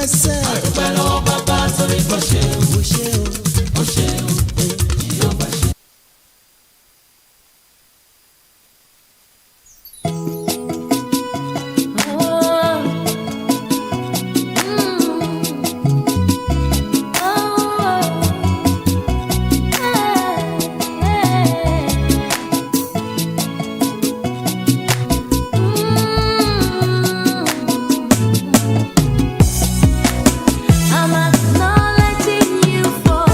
dúpẹ́ sẹ́. àdúpẹ́ lọ́wọ́ bàbá torí kò ṣe o. Ó ṣe o. ó ṣe o. yóò bá ṣe. I'm acknowledging you for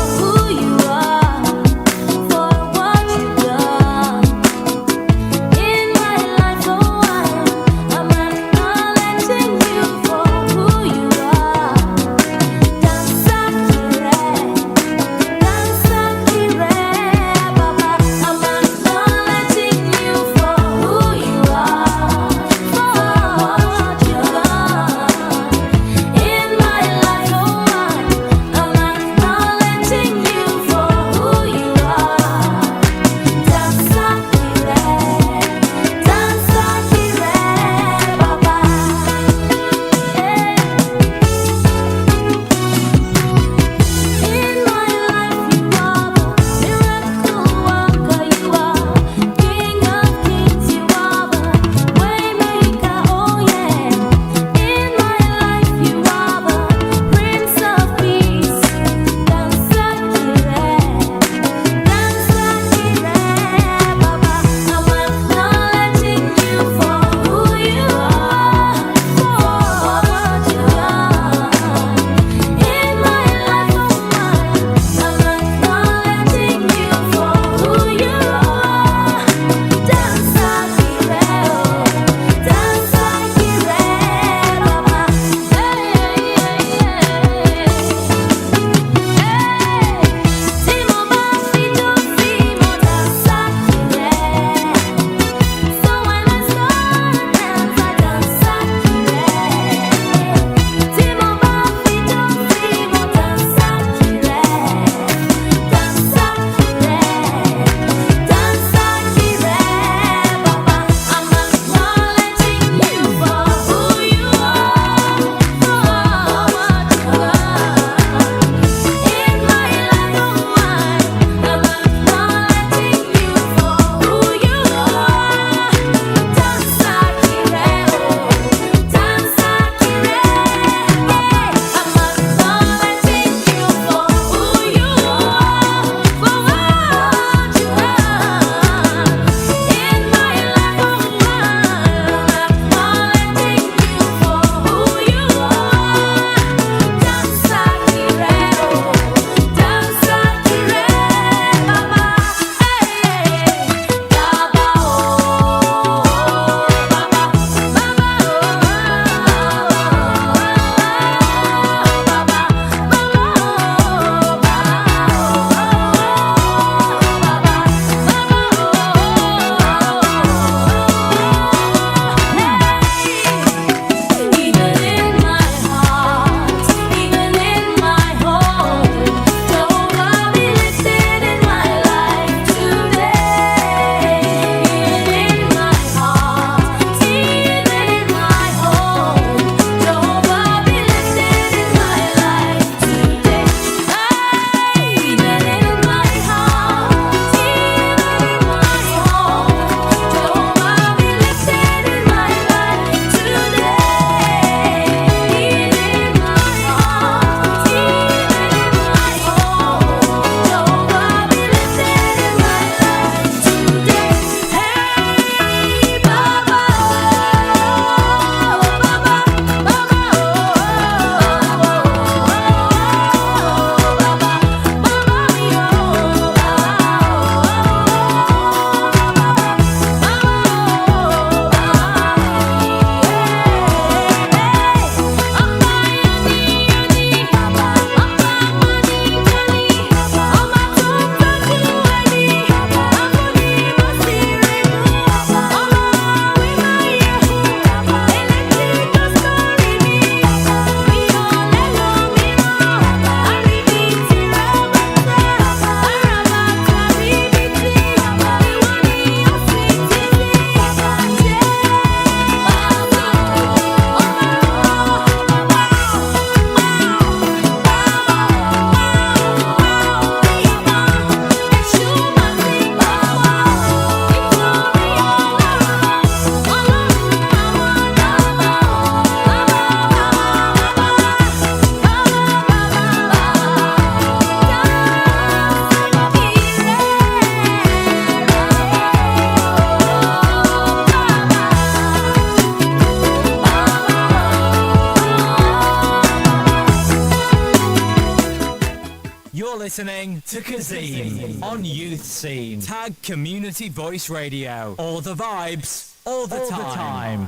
listening to Kazim on Youth Scene, Tag Community Voice Radio. All the vibes, all the time.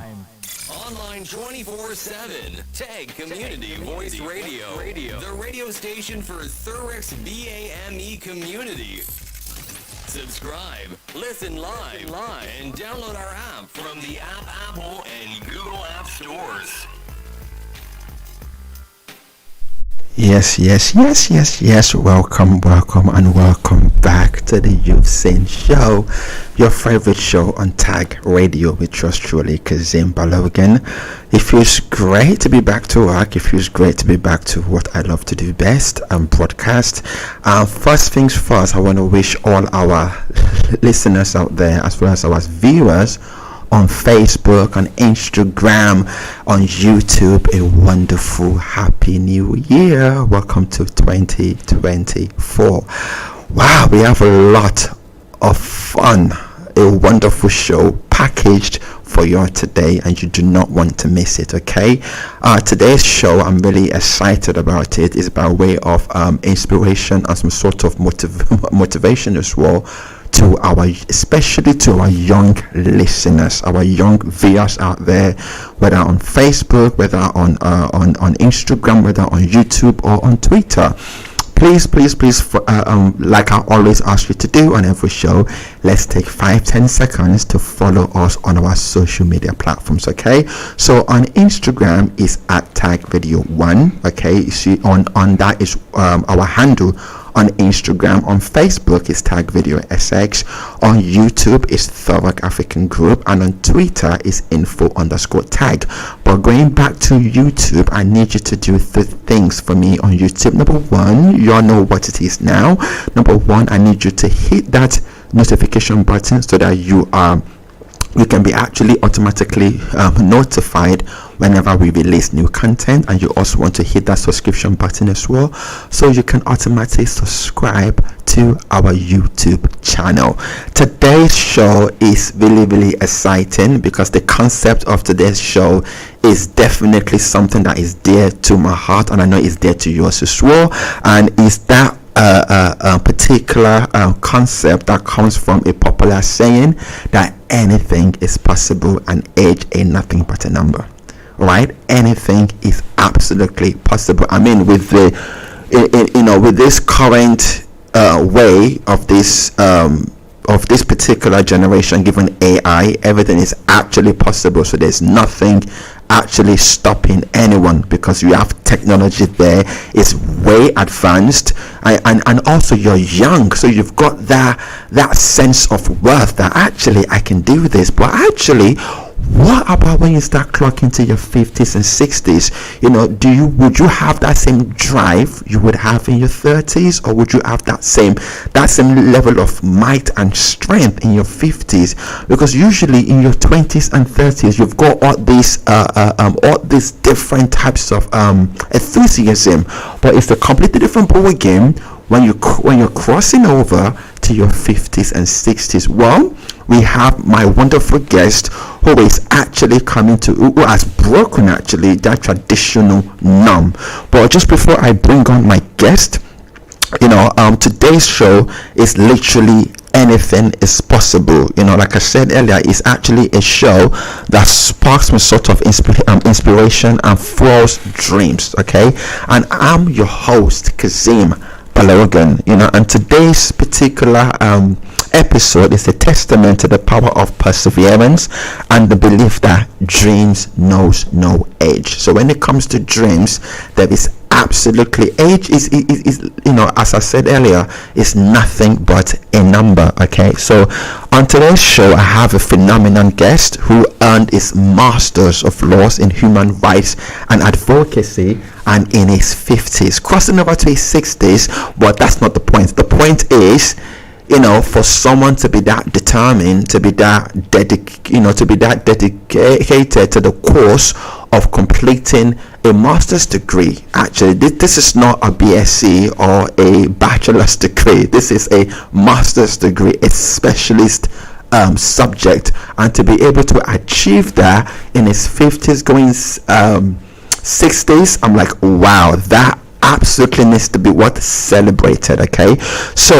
Online 24/7. Tag Community Voice Radio. The radio station for Thurrock's BAME community. Subscribe, listen live, and download our app from the Apple and Google App Stores. Yes. Welcome back to the Youth Scene Show, your favorite show on Tag Radio with yours truly, Kazim Balogan. It feels great to be back to work. It feels great to be back to what I love to do best, broadcast. First things first, I want to wish all our listeners out there, as well as our viewers on Facebook, on Instagram, on YouTube, a wonderful happy new year. Welcome to 2024. Wow, we have a lot of fun, a wonderful show packaged for you today, and you do not want to miss it. Okay, today's show, I'm really excited about it. It's by way of inspiration and some sort of motivation as well, to especially to our young listeners, our young viewers out there, whether on Facebook, whether on Instagram, whether on YouTube or on Twitter. Please, like I always ask you to do on every show, let's take 5-10 seconds to follow us on our social media platforms. Okay, so on Instagram is at Tag Video 1. Okay, you see on that is our handle on Instagram. On Facebook is Tag Video SX. On YouTube is Thurrock African Group, and on Twitter is info_tag. But going back to YouTube, I need you to do things for me on YouTube. Number one, you all know what it is now. Number one, I need you to hit that notification button so that you can be actually automatically notified whenever we release new content. And you also want to hit that subscription button as well, so you can automatically subscribe to our YouTube channel. Today's show is really exciting because the concept of today's show is definitely something that is dear to my heart, and I know it's dear to yours as well, and is that a particular concept that comes from a popular saying that anything is possible and age ain't nothing but a number. Right? Anything is absolutely possible. I mean, with with this current way of this particular generation, given AI, everything is actually possible. So there's nothing actually stopping anyone, because you have technology there. It's way advanced, and also you're young, so you've got that sense of worth that actually I can do this. But actually, what about when you start clocking to your 50s and 60s? Would you have that same drive you would have in your 30s, or would you have that same level of might and strength in your 50s? Because usually in your 20s and 30s, you've got all these different types of enthusiasm, but it's a completely different ball game when you're crossing over to your 50s and 60s. Well, we have my wonderful guest who is actually who has broken actually that traditional norm. But just before I bring on my guest, today's show is literally anything is possible. Like I said earlier, it's actually a show that sparks some sort of inspiration and fuels dreams. Okay, and I'm your host, Kazim Balogan. And today's particular episode is a testament to the power of perseverance and the belief that dreams knows no age. So when it comes to dreams, there is absolutely age is as I said earlier, is nothing but a number. Okay, so on today's show, I have a phenomenal guest who earned his Masters of Laws in Human Rights and Advocacy, and in his 50s, crossing over to his 60s. But that's not the point. The point is, for someone to be that determined, to be that dedicated to the course of completing a master's degree. Actually, this is not a BSc or a bachelor's degree. This is a master's degree, a specialist subject, and to be able to achieve that in his 50s, going 60s, I'm like, wow, that absolutely needs to be what celebrated. Okay, so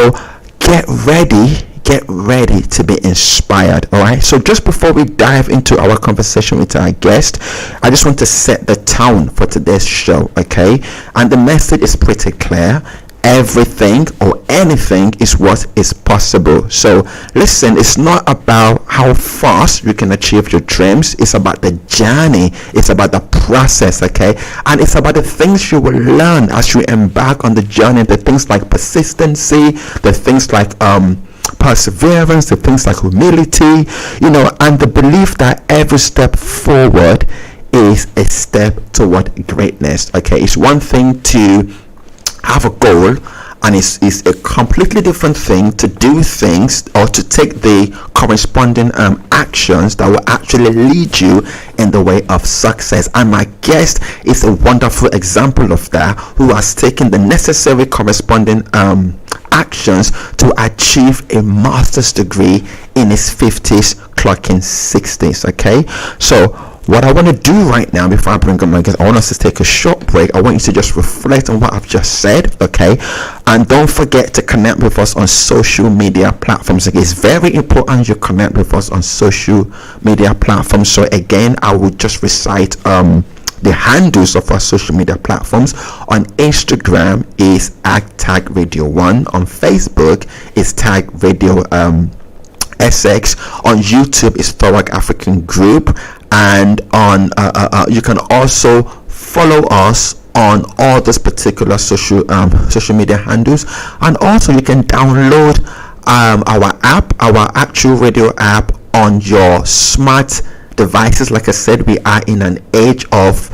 get ready to be inspired. All right, so just before we dive into our conversation with our guest, I just want to set the tone for today's show. Okay, and the message is pretty clear: everything or anything is what is possible. So listen, it's not about how fast you can achieve your dreams, it's about the journey, it's about the process. Okay, and it's about the things you will learn as you embark on the journey, the things like persistency, the things like perseverance, the things like humility, and the belief that every step forward is a step toward greatness. Okay, it's one thing to have a goal, and it's a completely different thing to do things or to take the corresponding actions that will actually lead you in the way of success. And my guest is a wonderful example of that, who has taken the necessary corresponding actions to achieve a master's degree in his 50s, clocking 60s. Okay, so what I want to do right now, before I bring up my guest, I want us to take a short break. I want you to just reflect on what I've just said, okay? And don't forget to connect with us on social media platforms. Okay, it's very important you connect with us on social media platforms. So again, I will just recite the handles of our social media platforms. On Instagram is @tagradio1. On Facebook is tagradio SX. On YouTube is Thorac African Group, and on you can also follow us on all those particular social media handles, and also you can download our app, our actual radio app, on your smart devices. Like I said, we are in an age of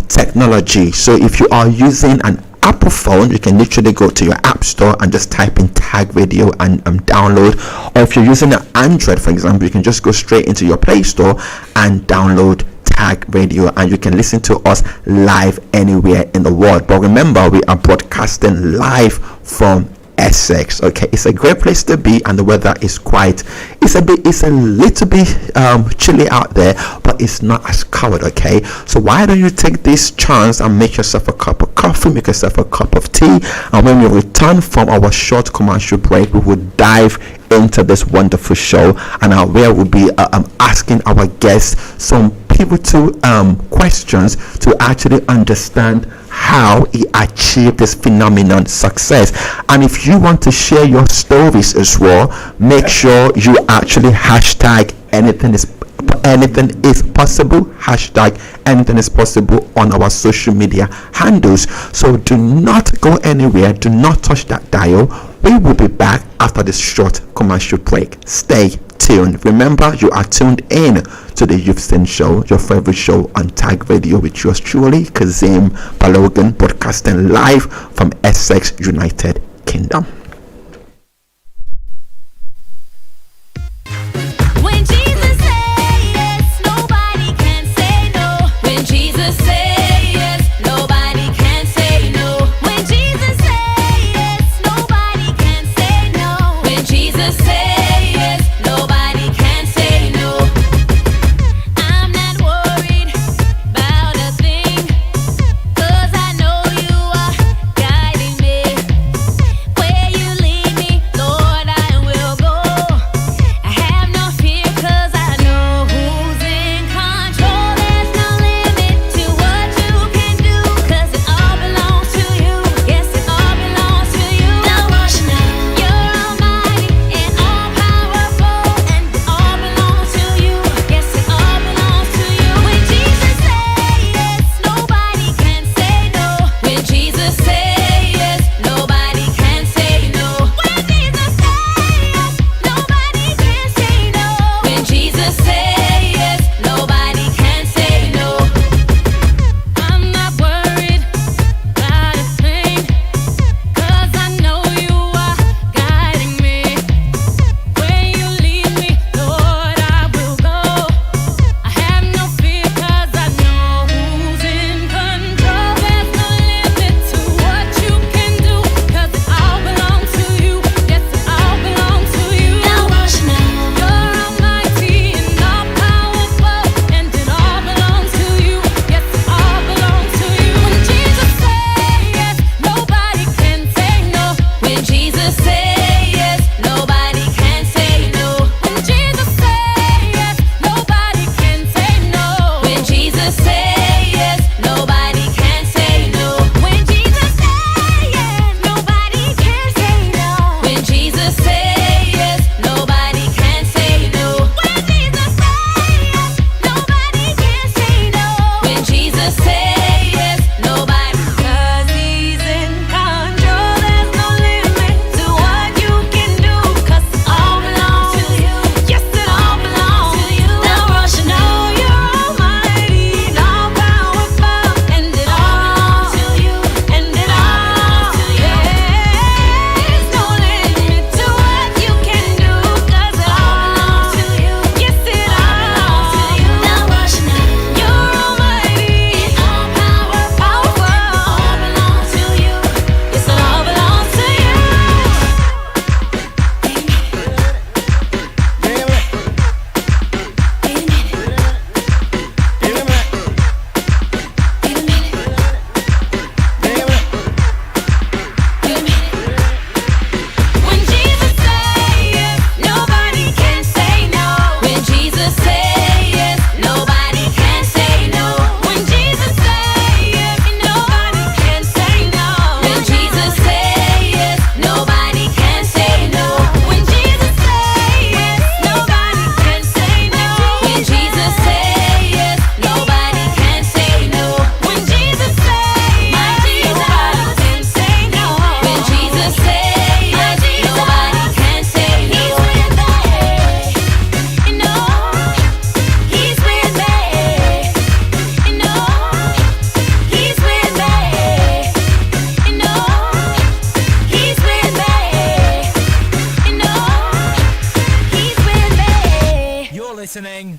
technology, so if you are using an Apple phone, you can literally go to your app store and just type in Tag Radio and download. Or if you're using an Android, for example, you can just go straight into your Play Store and download Tag Radio, and you can listen to us live anywhere in the world. But remember, we are broadcasting live from Essex. Okay, it's a great place to be, and the weather is it's a little bit chilly out there, but it's not as cold. Okay, so why don't you take this chance and make yourself a cup of coffee, make yourself a cup of tea, and when we return from our short commercial break, we will dive into this wonderful show, and where we'll be asking our guests some pivotal questions to actually understand how he achieved this phenomenon success. And if you want to share your stories as well, make sure you actually hashtag anything is possible, hashtag anything is possible on our social media handles. So do not go anywhere, do not touch that dial. We will be back after this short commercial break. Stay tuned. Remember, you are tuned in to the Youth Sin Show, your favorite show on Tag Radio, with yours truly, Kazim Balogan, broadcasting live from Essex, United Kingdom. When Jesus says yes, nobody can say no. When Jesus says yes, nobody can say no. When Jesus says yes, nobody can say no. When Jesus says yes, nobody can say no. I'm not worried about a thing, 'cause I know you are guiding me. Where you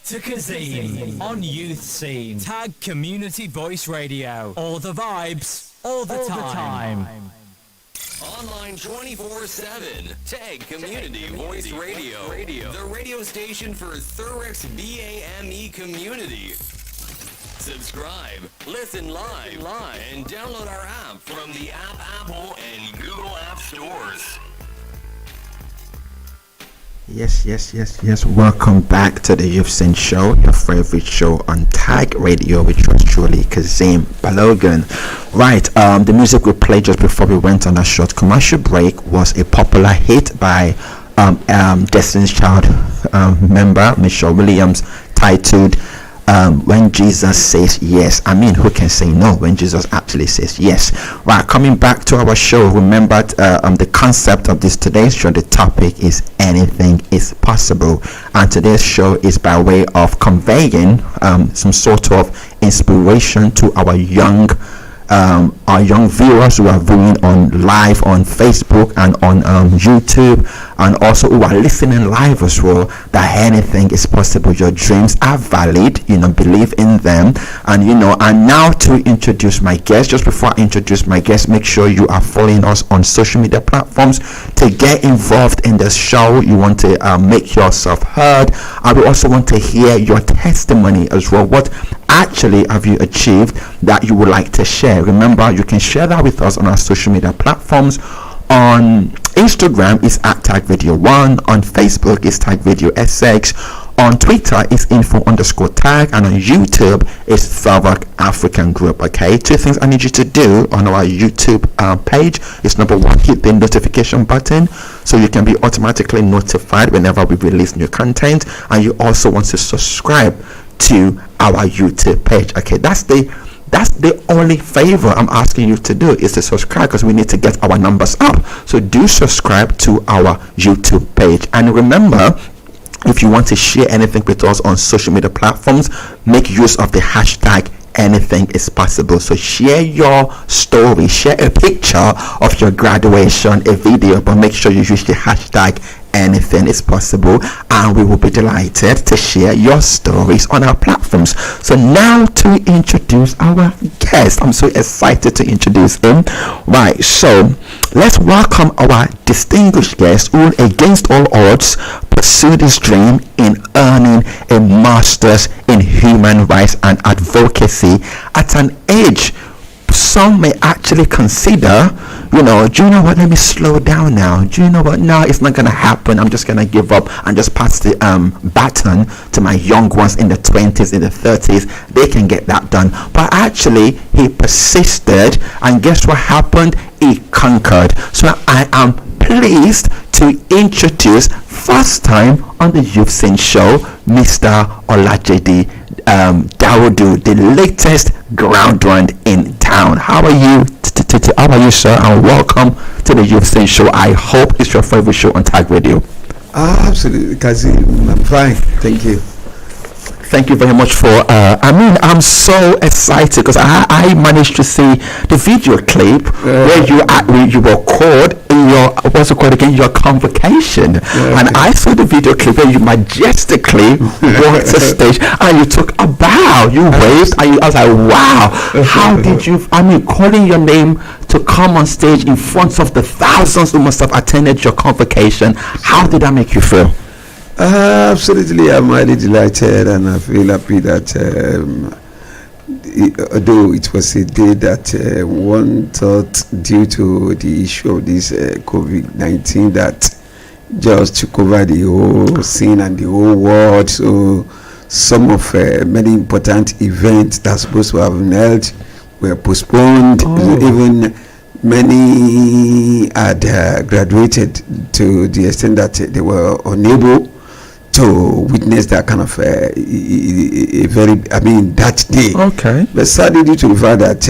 to Kazim on Youth Scene. Tag Community Voice Radio. All the vibes, all the time. Online 24/7. Tag Community Voice Radio. The radio station for Thurrock's BAME community. Subscribe, listen live, and download our app from the Apple and Google App Stores. Yes. Welcome back to the Youth Scene Show, your favorite show on Tag Radio, which was truly Kazim Balogan. Right, the music we played just before we went on a short commercial break was a popular hit by Destiny's Child member Michelle Williams, titled When Jesus Says Yes. I mean, who can say no when Jesus actually says yes? Right, coming back to our show, remember the concept of today's show. The topic is anything is possible, and today's show is by way of conveying some sort of inspiration to our young viewers who are viewing on live on Facebook and on YouTube, and also who are listening live as well, that anything is possible. Your dreams are valid, believe in them. And now to introduce my guest. Just before I introduce my guest, make sure you are following us on social media platforms to get involved in the show. You want to make yourself heard, and we also want to hear your testimony as well. What actually have you achieved that you would like to share? Remember, you can share that with us on our social media platforms. On Instagram is at TagVideo1, on Facebook is TagVideoSX, on Twitter is info_tag, and on YouTube is Thurrock African Group. Okay, two things I need you to do on our YouTube page is: number one, hit the notification button so you can be automatically notified whenever we release new content, and you also want to subscribe to our YouTube page. Okay, that's the only favor I'm asking you to do, is to subscribe, because we need to get our numbers up. So do subscribe to our YouTube page. And remember, if you want to share anything with us on social media platforms, make use of the hashtag anything is possible. So share your story, share a picture of your graduation, a video, but make sure you use the hashtag anything is possible, and we will be delighted to share your stories on our platforms. So now to introduce our guest. I'm so excited to introduce him. Right, so let's welcome our distinguished guest who, against all odds, pursued his dream in earning a master's in human rights and advocacy at an age some may actually consider, do you know what, let me slow down now. Do you know what? No, it's not going to happen. I'm just going to give up and just pass the baton to my young ones in the 20s, in the 30s. They can get that done. But actually, he persisted, and guess what happened? He conquered. So I am pleased to introduce, first time on the Youth Scene Show, Mr. Olajide Dawodu, the latest ground in town. How are you? How are you, sir? And welcome to the Youth Scene Show. I hope it's your favorite show on Tag Radio. Absolutely, Kazim. I'm fine. Thank you. Thank you very much for I'm so excited because I managed to see the video clip where you were called in your, what's it called again, your convocation, and I saw the video clip where you majestically walked the stage and you took a bow, you waved, and I was like, wow, how did you, calling your name to come on stage in front of the thousands who must have attended your convocation, how did that make you feel? Absolutely, I'm highly delighted, and I feel happy that although it was a day that one thought, due to the issue of this COVID-19, that just took over the whole scene and the whole world, so some of many important events that supposed to have been held were postponed. Even many had graduated to the extent that they were unable to witness that kind of a very, that day. Okay. But sadly, due to the fact that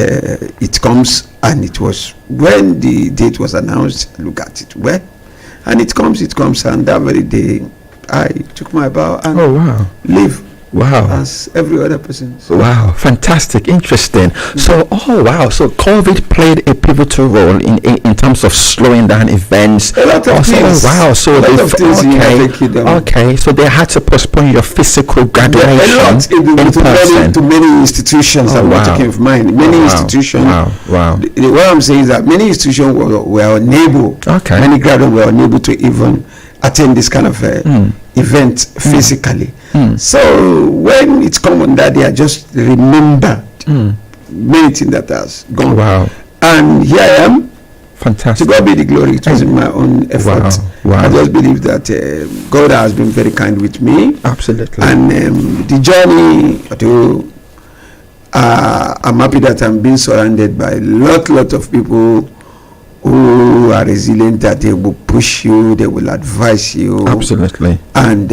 it comes, and it was when the date was announced, look at it, and it comes, and that very day, I took my bow and leave Wow. as every other person. So Wow, fantastic, interesting. So, so COVID played a pivotal role in terms of slowing down events. A lot of Also, things. wow, so A lot they of things in United Kingdom. okay, so they had to postpone your physical graduation a lot in person. to many institutions. I'm not talking of mine. Many institutions. Wow. What I'm saying is that many institutions were unable. Okay. Many graduates were unable to even attend this kind of event physically. So when it's come on that, they are just remembered many things that has gone. Wow. And here I am. Fantastic. To God be the glory. It wasn't my own effort. Wow. I just believe that God has been very kind with me. Absolutely. And the journey, although I'm happy that I'm being surrounded by a lot of people who are resilient, that they will push you, they will advise you. Absolutely. And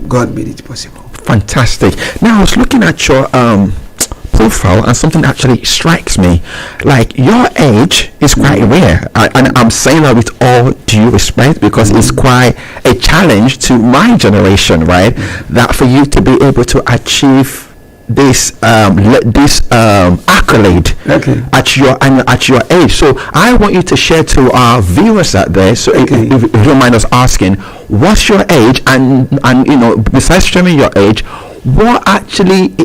God made it possible. Fantastic. Now I was looking at your profile, and something actually strikes me. Like, your age is quite rare, and I'm saying that with all due respect, because it's quite a challenge to my generation, right? That for you to be able to achieve this accolade at your age. So I want you to share to our viewers out there, so if you don't mind us asking, what's your age, and besides sharing your age, what actually,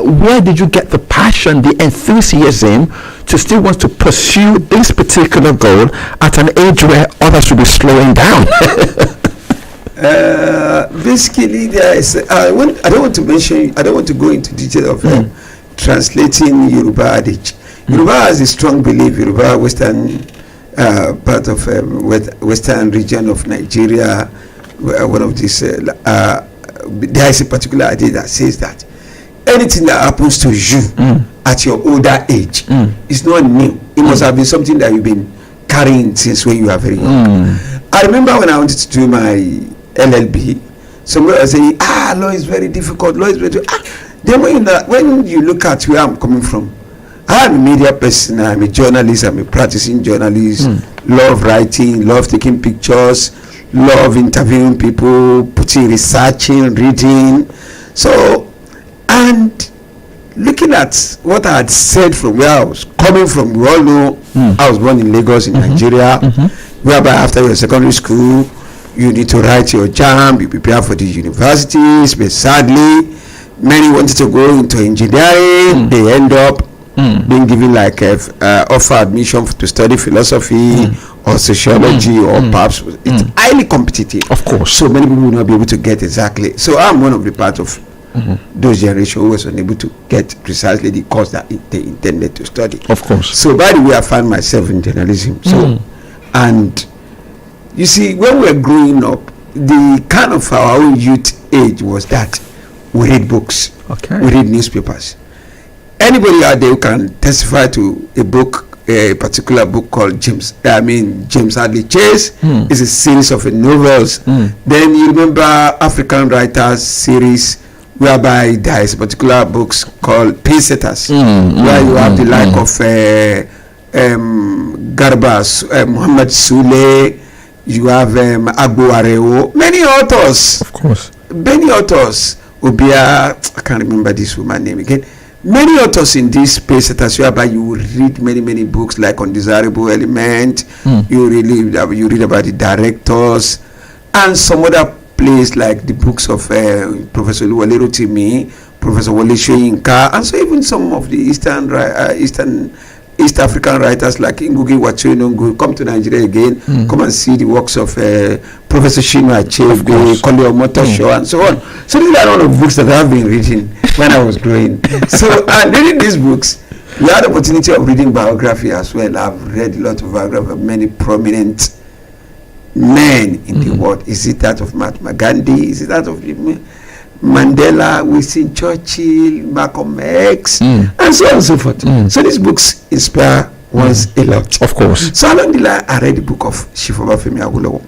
where did you get the passion, the enthusiasm to still want to pursue this particular goal at an age where others will be slowing down? Basically, there is. I don't want to go into detail of translating Yoruba adage. Yoruba has a strong belief. Yoruba, western part of western region of Nigeria, one of these. There is a particular idea that says that anything that happens to you at your older age is not new. It must have been something that you've been carrying since when you were very young. I remember when I wanted to do my LLB, somebody was saying, law is very difficult, law is very difficult. Then when you look at where I'm coming from, I'm a media person, I'm a journalist, I'm a practicing journalist, love writing, love taking pictures, love interviewing people, researching, reading. So, and looking at what I had said from where I was coming from, we all know I was born in Lagos in Nigeria, whereby after your secondary school, you need to write your JAMB, you prepare for the universities, but sadly, many wanted to go into engineering, they end up being given like offer admission to study philosophy or sociology, or perhaps it's highly competitive. Of course. So many people will not be able to get exactly. So I'm one of the part of those generations who was unable to get precisely the course that they intended to study. Of course. So by the way, I found myself in journalism. So and you see, when we were growing up, the kind of our own youth age was that we read books, we read newspapers. Anybody out there who can testify to a book, a particular book called James Hadley Chase is a series of novels. Then you remember African Writers series, whereby there is a particular books called Pacesetters, where you have the like of Garba, Muhammad Sule, you have Agbo Areo, many authors. Of course. Many authors. Obia, I can't remember this woman's name again. Many authors in this space, whereby you will read many books like Undesirable Element. You read about the directors, and some other plays like the books of Professor Luwale Rotimi, Professor Wole Soyinka, and so even some of the East African writers like Ngugi wa Thiong'o come to Nigeria again, come and see the works of Professor Chinua Achebe, Kole Omotosho, and so on. So these are all of books that I've been reading when I was growing. So, and reading these books, we had the opportunity of reading biography as well. I've read a lot of biography of many prominent men in the world. Is it that of Mahatma Gandhi? Is it that of Mandela, Winston Churchill, Malcolm X, and so on and so forth. So these books inspire ones a lot. Of course. So along the line, I read the book of Chief Obafemi Awolowo,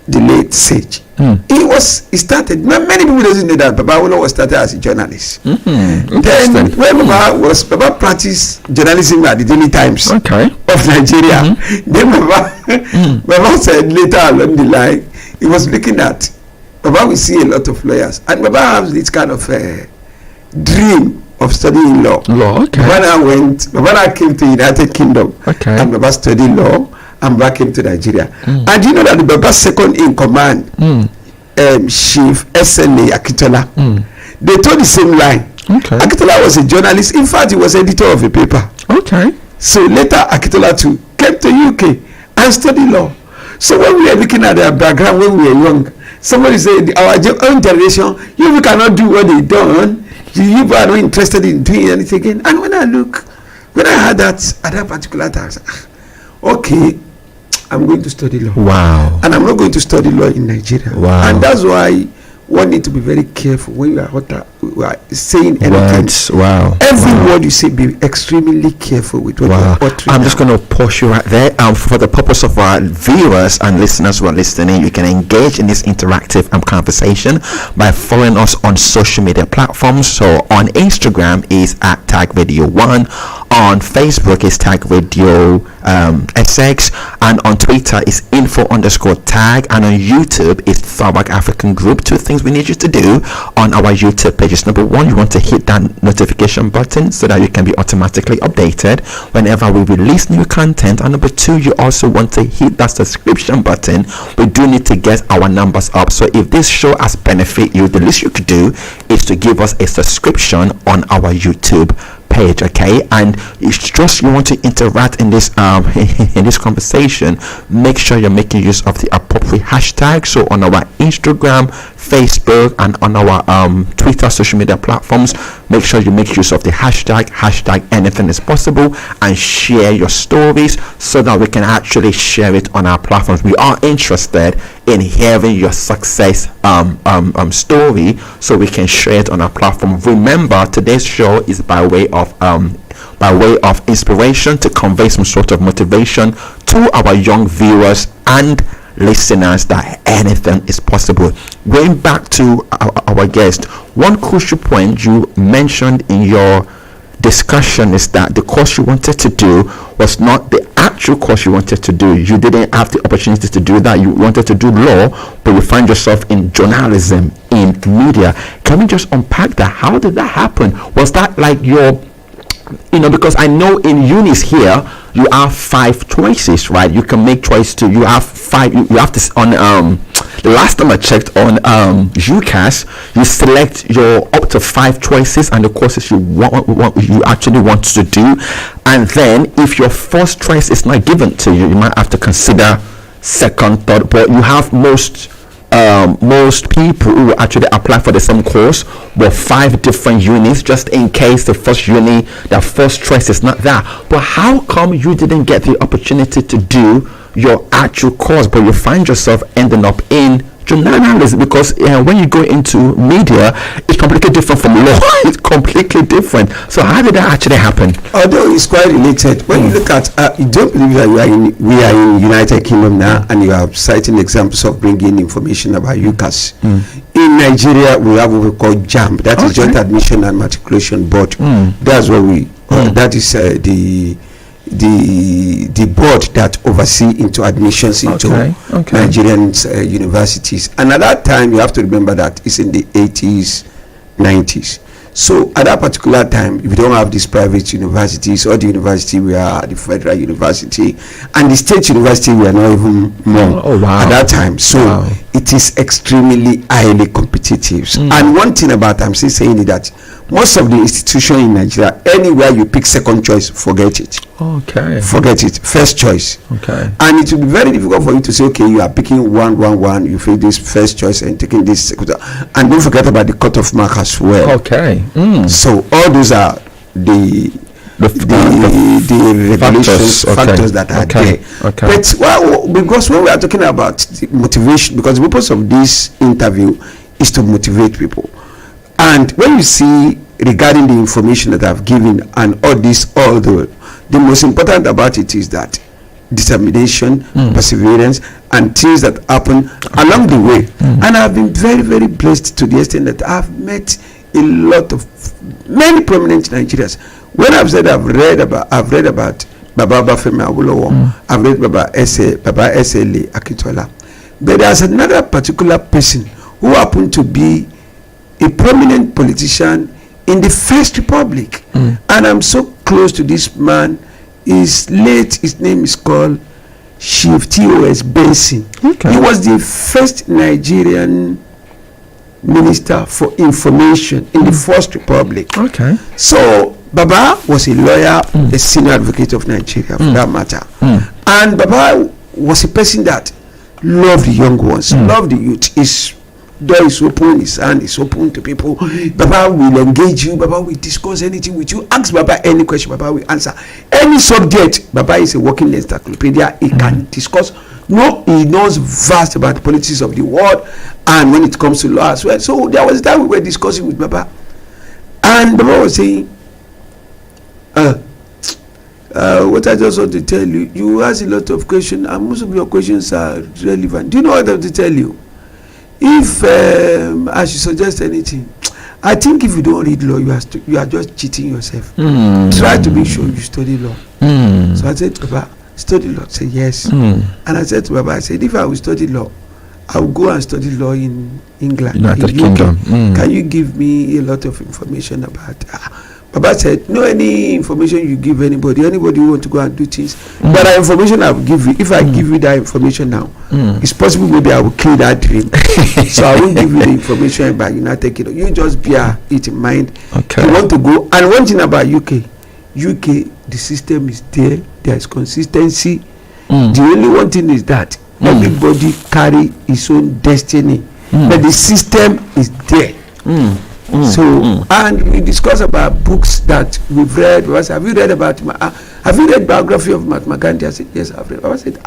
the late sage. He started, many people doesn't know that Baba Awolowo started as a journalist. Then when Baba practiced journalism at the Daily Times of Nigeria, then Baba said later along the line, he was looking at Baba will see a lot of lawyers, and Baba has this kind of dream of studying law. Okay. Baba came to United Kingdom, Okay. and Baba studied law, and Baba came to Nigeria. And you know that the Baba second in command, Chief SLA Akitola, they told the same line. Okay. Akitola was a journalist. In fact, he was editor of a paper. Okay. So later, Akitola too came to UK and studied law. So when we were looking at their background when we were young, somebody said, our own generation, you cannot do what they done. You are not interested in doing anything again. And when I heard that at that particular time, I said, okay, I'm going to study law. Wow. And I'm not going to study law in Nigeria. Wow. And that's why one need to be very careful when you are saying anything. Words. Wow. Every Wow. word you say, be extremely careful with what Wow. you are uttering. I'm just going to pause you right there. For the purpose of our viewers and listeners who are listening, you can engage in this interactive conversation by following us on social media platforms. So on Instagram is at Tag Radio 1, on Facebook is Tag Radio SX, and on Twitter is info_tag, and on YouTube is Throwback African Group. Two things we need you to do on our YouTube pages. Number one, you want to hit that notification button so that you can be automatically updated whenever we release new content. And number two, you also want to hit that subscription button. We do need to get our numbers up. So if this show has benefit you, the least you could do is to give us a subscription on our YouTube page. Okay, and it's just you want to interact in this in this conversation, make sure you're making use of the appropriate hashtag. So on our Instagram, Facebook, and on our Twitter social media platforms, make sure you make use of the hashtag anything is possible, and share your stories so that we can actually share it on our platforms. We are interested in hearing your success story so we can share it on our platform. Remember, today's show is by way of inspiration, to convey some sort of motivation to our young viewers and listeners that anything is possible. Going back to our guest, one crucial point you mentioned in your discussion is that the course you wanted to do was not the actual course you wanted to do. You didn't have the opportunity to do that. You wanted to do law, but you find yourself in journalism, in media. Can we just unpack that? How did that happen? Was that like your, because I know in unis here you have 5 choices, right? You can make choice to, you have 5, you have this on the last time I checked on UCAS, you select your up to 5 choices and the courses you actually want to do, and then if your first choice is not given to you, you might have to consider second, third. But you have most people who actually apply for the same course but 5 different unis, just in case the first uni, their first choice is not that. But how come you didn't get the opportunity to do your actual course, but you find yourself ending up in journalism? Because when you go into media, it's completely different from law. It's completely different. So how did that actually happen? Although it's quite related, when you look at, you don't believe that we are in United Kingdom now, and you are citing examples of bringing information about UCAS. In Nigeria, we have what we call JAMB, that is Joint Admission and Matriculation Board. That's what we, that is the board that oversee into admissions into Nigerian universities. And at that time, you have to remember that it's in the 80s, 90s. So at that particular time, if you don't have these private universities, or the university we are the federal university, and the state university we are not even more at that time. So it is extremely highly competitive. And one thing about I'm still saying is that most of the institutions in Nigeria, anywhere you pick second choice, forget it. Forget it. First choice. And it will be very difficult for you to say, okay, you are picking one, you feel this first choice and taking this second, and don't forget about the cutoff mark as well. So all those are the regulations, factors that are there. But because when we are talking about the motivation, because the purpose of this interview is to motivate people. And when you see regarding the information that I've given and all the most important about it is that determination, perseverance, and things that happen along the way. And I've been very, very blessed to the extent that I've met a lot of many prominent Nigerians. When I've said I've read about Baba Bafemi Awolowo, I've read Baba SLA Akitola, but there's another particular person who happened to be a prominent politician in the First Republic. And I'm so close to this man. His name is called Chief T.O.S. Benson. He was the first Nigerian minister for information in the First Republic. So Baba was a lawyer, a senior advocate of Nigeria for that matter. And Baba was a person that loved the young ones, loved the youth. His door is open, his hand is open to people. Baba will engage you, Baba will discuss anything with you. Ask Baba any question, Baba will answer. Any subject, Baba is a walking encyclopedia. He can discuss. No, he knows vast about the politics of the world and when it comes to law as well. So there was a time we were discussing with Baba. And Baba was saying, what I just want to tell you, you ask a lot of questions and most of your questions are relevant. Do you know what I have to tell you? If I should suggest anything, I think if you don't read law, you are just cheating yourself. Try to make sure you study law. So I said, Baba, study law. Say yes. And I said to Baba, I said, if I will study law, I will go and study law in England, United in Kingdom. UK. Can you give me a lot of information about Baba said, no any information you give anybody who want to go and do things. But the information I will give you, if I give you that information now, it's possible maybe I will kill that dream. So I won't give you the information about United Kingdom. You just bear it in mind. You want to go. And one thing about UK, the system is there. There is consistency. The only one thing is that everybody carry his own destiny. But the system is there. And we discuss about books that we've read. Have you read about have you read biography of Mahatma Gandhi? I said yes, I've read. I said,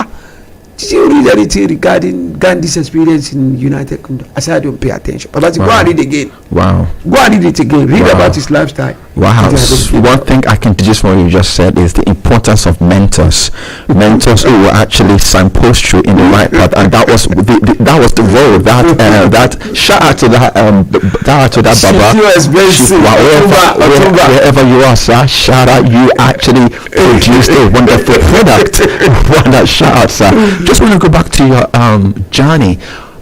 did you read anything regarding Gandhi's experience in United Kingdom? I said I don't pay attention. But I said, go and read again. Go and read it again. Read about his lifestyle. One thing I can just what you just said is the importance of mentors who will actually signpost you in the right path, and that was the role that shout out to that Baba wherever you are, sir. Shout out, you actually produced a wonderful product. Shout out, sir. Just want to go back to your journey.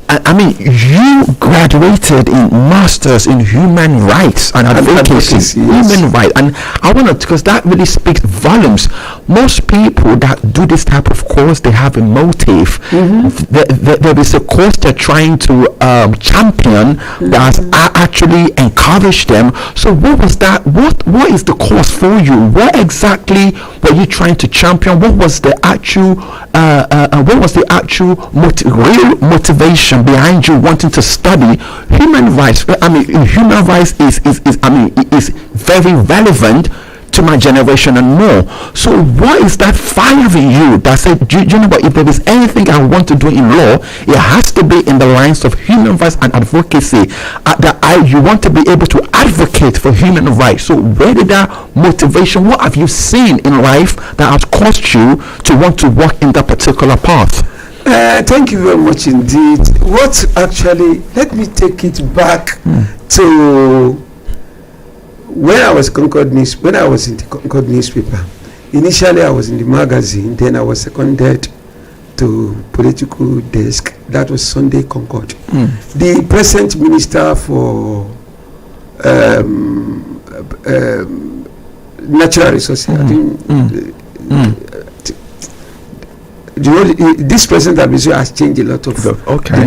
I mean, you graduated in masters in human rights and advocacy, human rights, and I want to, because that really speaks volumes. Most people that do this type of course, they have a motive. There is a cause they're trying to champion that actually encourage them. So what was that? What is the cause for you? Where exactly were you trying to champion? What was the actual real motivation behind you wanting to study human rights? I mean, human rights is very relevant to my generation and more. So what is that firing you that said, do you know what, if there is anything I want to do in law, it has to be in the lines of human rights and advocacy, you want to be able to advocate for human rights. So where did that motivation, what have you seen in life that has caused you to want to walk in that particular path? Thank you very much indeed. Let me take it back to when I was in the Concord newspaper. Initially I was in the magazine, then I was seconded to political desk. That was Sunday Concord. The present minister for natural resources, this present administration has changed a lot of the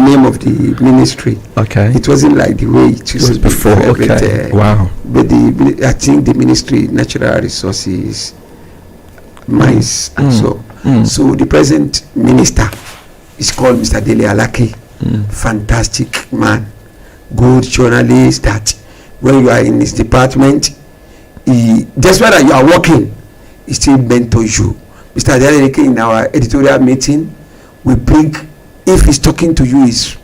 name of the ministry. It wasn't like the way it used to be before. But I think the ministry, natural resources, mines, and so the present minister is called Mr. Dele Alake. Fantastic man, good journalist. That when you are in his department, just while you are working, he still mentors you. Mr. Adeleke, in our editorial meeting, we bring, if he's talking to you, he's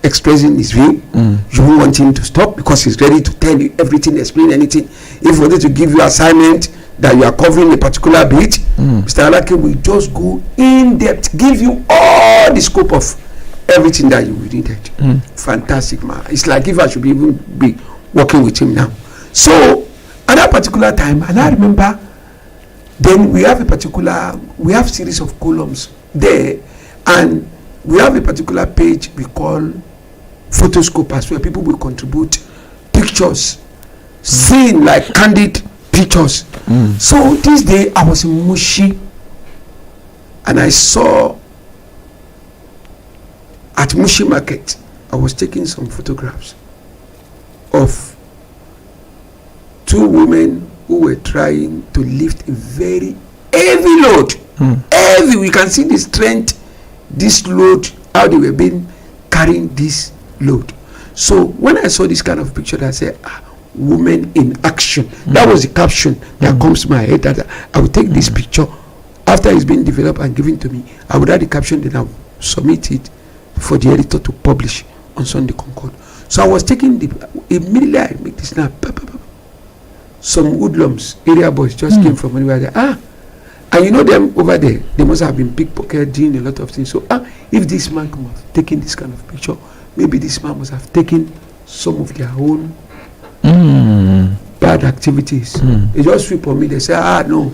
expressing his view, you won't want him to stop because he's ready to tell you everything, explain anything. If he wanted to give you assignment that you are covering a particular bit, Mr. Adeleke will just go in depth, give you all the scope of everything that you needed. Fantastic man. It's like if I should even be working with him now. So at that particular time, and I remember, then we have series of columns there, and we have a particular page we call photoscope as well. People will contribute pictures, seeing like candid pictures. So this day I was in Mushi, and I saw at Mushi Market, I was taking some photographs of two women who were trying to lift a very heavy load. Heavy, we can see the strength, this load, how they were being carrying this load. So when I saw this kind of picture, I said, women in action. That was the caption that comes to my head, that I would take this picture after it's been developed and given to me. I would add the caption, then I would submit it for the editor to publish on Sunday Concord. So I was taking immediately I make this snap. Some hoodlums, area boys just came from anywhere there. And you know them over there, they must have been pickpocketed, doing a lot of things. So if this man could have taken this kind of picture, maybe this man must have taken some of their own bad activities. They just sweep on me. They say, no,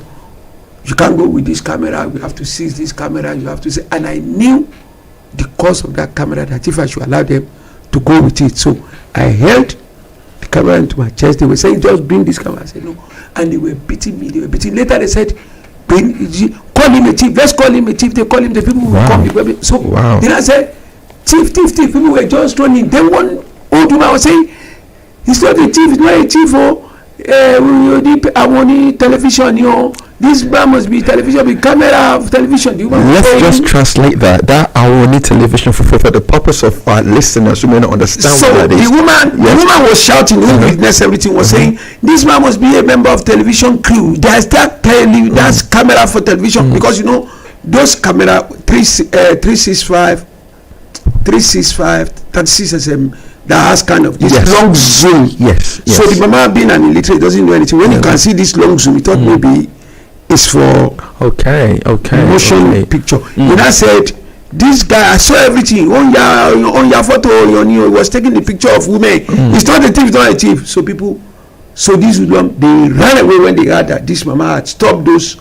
you can't go with this camera. We have to seize this camera. You have to say. And I knew the cause of that camera, that if I should allow them to go with it. So I held the camera into my chest. They were saying, just bring this camera. I said, no. And they were beating me. They were beating. Later they said, call him a chief. Let's call him a chief. They call him, the people will come. So then I said, chief. People were just running. Then one old woman was saying, he's not a chief. He's not a chief. I want television. This man must be television, be camera of television. Let's just translate that. That I will need television for the purpose of our listeners who may not understand so what that is. The woman was shouting, who witnessed everything, was saying, this man must be a member of television crew. That's that that's camera for television, because you know those camera 365 36 SM that has kind of this long zoom. Yes. So the mama, being an illiterate, doesn't know anything. When you can see this long zoom, he thought maybe it's for motion picture. And I said, this guy, I saw everything on your photo. He was taking the picture of women. It's not a thief, not a thief. So these they ran away when they heard that this mama had stopped those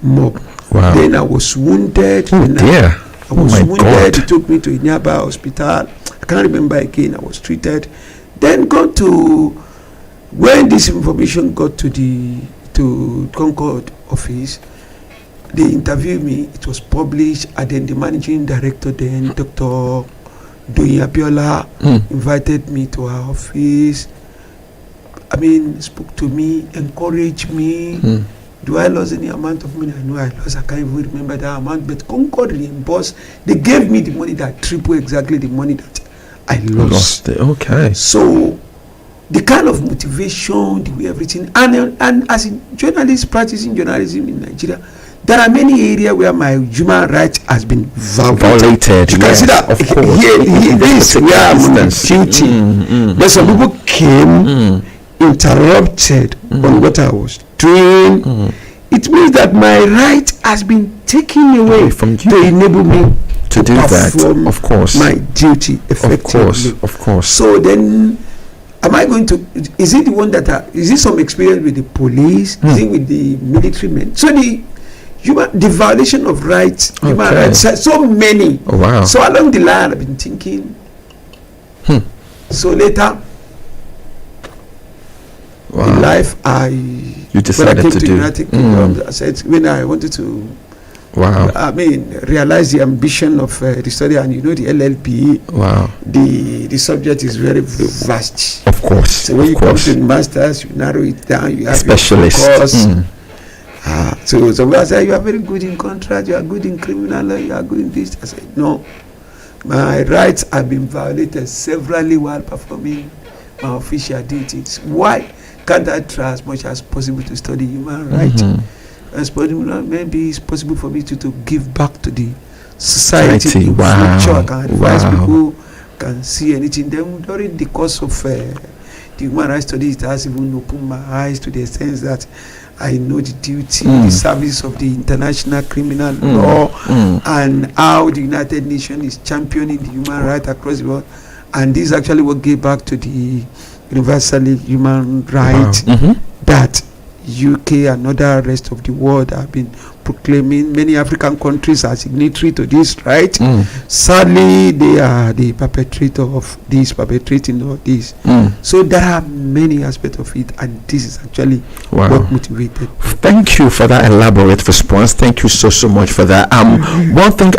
mob. Wow. Then I was wounded. Oh dear. I was wounded. He took me to a nearby hospital. I can't remember again. I was treated. Then got to, when this information got to Concord office, they interviewed me. It was published, and then the managing director, then Dr. Doyin Abiola, invited me to her office. Spoke to me, encouraged me. Do I lose any amount of money? I know I lost. I can't even remember that amount. But Concord reimbursed. They gave me the money that triple exactly the money that I lost. Okay. So the kind of motivation, the way everything, and as a journalist practicing journalism in Nigeria, there are many areas where my human rights has been violated. You can see that. Of course. Here, this where I'm on duty. But some people came, interrupted on what I was doing. It means that my right has been taken away from you to enable me to do that. Of course. My duty effectively. Of course. So then, am I going to? Is it the one that? Is it some experience with the police? Is it with the military men? So the violation of rights, human rights, so many. Oh, wow. So along the line, I've been thinking. So later, in life, you decided when I came to to do. United Kingdom, I said when I wanted to. Wow. Realize the ambition of the study, and the LLB. Wow. The subject is very, very vast. Of course. So when you come to the masters, you narrow it down. You have specialist. So somebody said, you are very good in contract, you are good in criminal law, you are good in this. I said, no, my rights have been violated severally while performing my official duties. Why can't I try as much as possible to study human rights? As possible, maybe it's possible for me to give back to the society. Wow. Future, I can advise people, can see anything. Then during the course of the human rights studies, it has even opened my eyes to the sense that I know the duty, the service of the international criminal law, and how the United Nations is championing the human rights across the world. And this is actually what gave back to the universally human right that UK and other rest of the world have been proclaiming. Many African countries are signatory to this, right? Sadly, they are the perpetrator of this, perpetrating all this. So there are many aspects of it, and this is actually what motivated. Thank you for that elaborate response. Thank you so much for that. One thing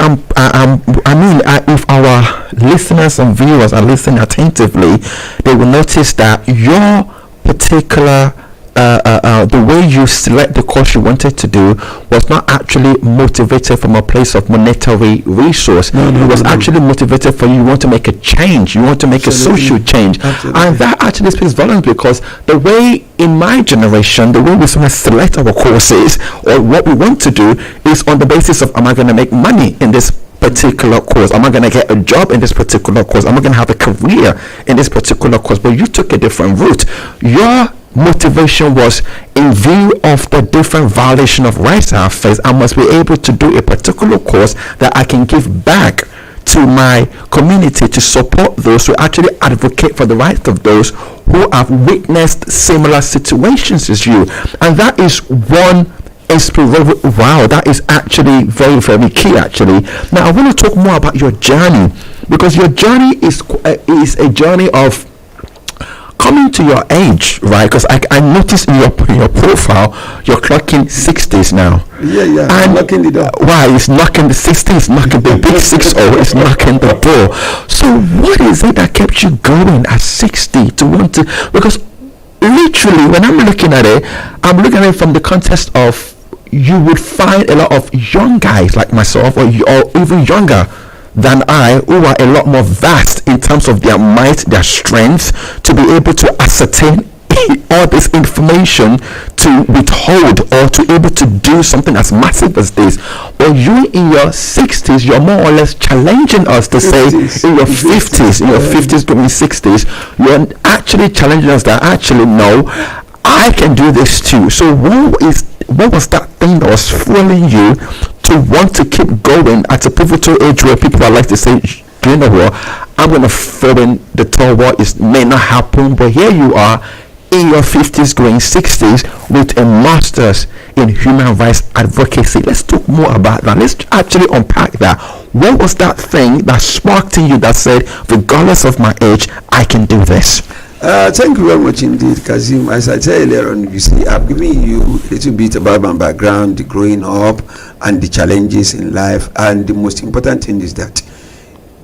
if our listeners and viewers are listening attentively, they will notice that your particular the way you select the course you wanted to do was not actually motivated from a place of monetary resource. It was actually motivated for you want to make a change, you want to make a social change. And that actually speaks volumes, because the way in my generation, the way we select our courses or what we want to do is on the basis of, am I going to make money in this particular course? Am I going to get a job in this particular course? Am I going to have a career in this particular course? But you took a different route. Your motivation was in view of the different violation of rights I face. I must be able to do a particular course that I can give back to my community to support those who actually advocate for the rights of those who have witnessed similar situations as you. And that is one inspiration. Wow, that is actually very, very key actually. Now I want to talk more about your journey, because your journey is a journey of coming to your age, right? Because I noticed in your profile you're clocking 60s now. Yeah, and knocking the door. Wow, it's knocking the 60s, knocking the big 60, it's knocking the door. So what is it that kept you going at 60 to want to? Because literally when I'm looking at it, I'm looking at it from the context of, you would find a lot of young guys like myself or even younger than I, who are a lot more vast in terms of their might, their strength, to be able to ascertain all this information, to withhold or to able to do something as massive as this. But you in your 60s, you're more or less challenging us to 50s, say in your 50s going 60s, you're actually challenging us that actually no, I can do this too. So what was that thing that was fueling you to want to keep going at a pivotal age where people are like to say, do you know what, I'm going to throw in the towel, it may not happen, but here you are in your 50s going 60s with a master's in human rights advocacy. Let's talk more about that. Let's actually unpack that. What was that thing that sparked in you that said, regardless of my age, I can do this? Thank you very much indeed, Kazim. As I said earlier on, you see, I've given you a little bit about my background, the growing up, and the challenges in life. And the most important thing is that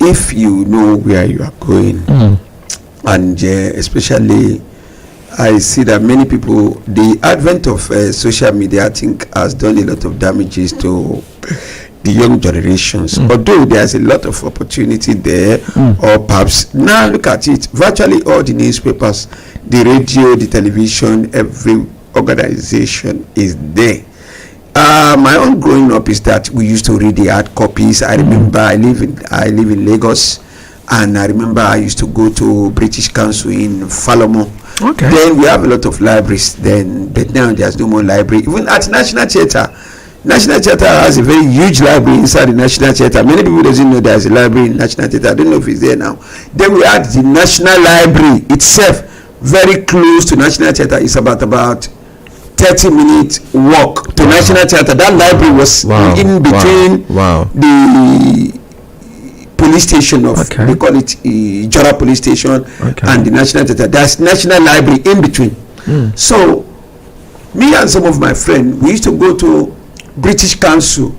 if you know where you are going, and especially, I see that many people, the advent of social media, I think, has done a lot of damages to the young generations. Although there's a lot of opportunity there, or perhaps now look at it, virtually all the newspapers, the radio, the television, every organization is there. My own growing up is that we used to read the hard copies. I remember I live in Lagos, and I remember I used to go to British Council in Falomo. Okay. Then we have a lot of libraries then, but now there's no more library. Even at National Theatre has a very huge library inside the National Theatre. Many people doesn't know there's a library in National Theatre. I don't know if it's there now. Then we had the National Library itself, very close to National Theatre. It's about 30-minute walk to National Theatre. That library was in between the police station of, they call it Jora Police Station, and the National Theatre. There's National Library in between. So me and some of my friends, we used to go to British Council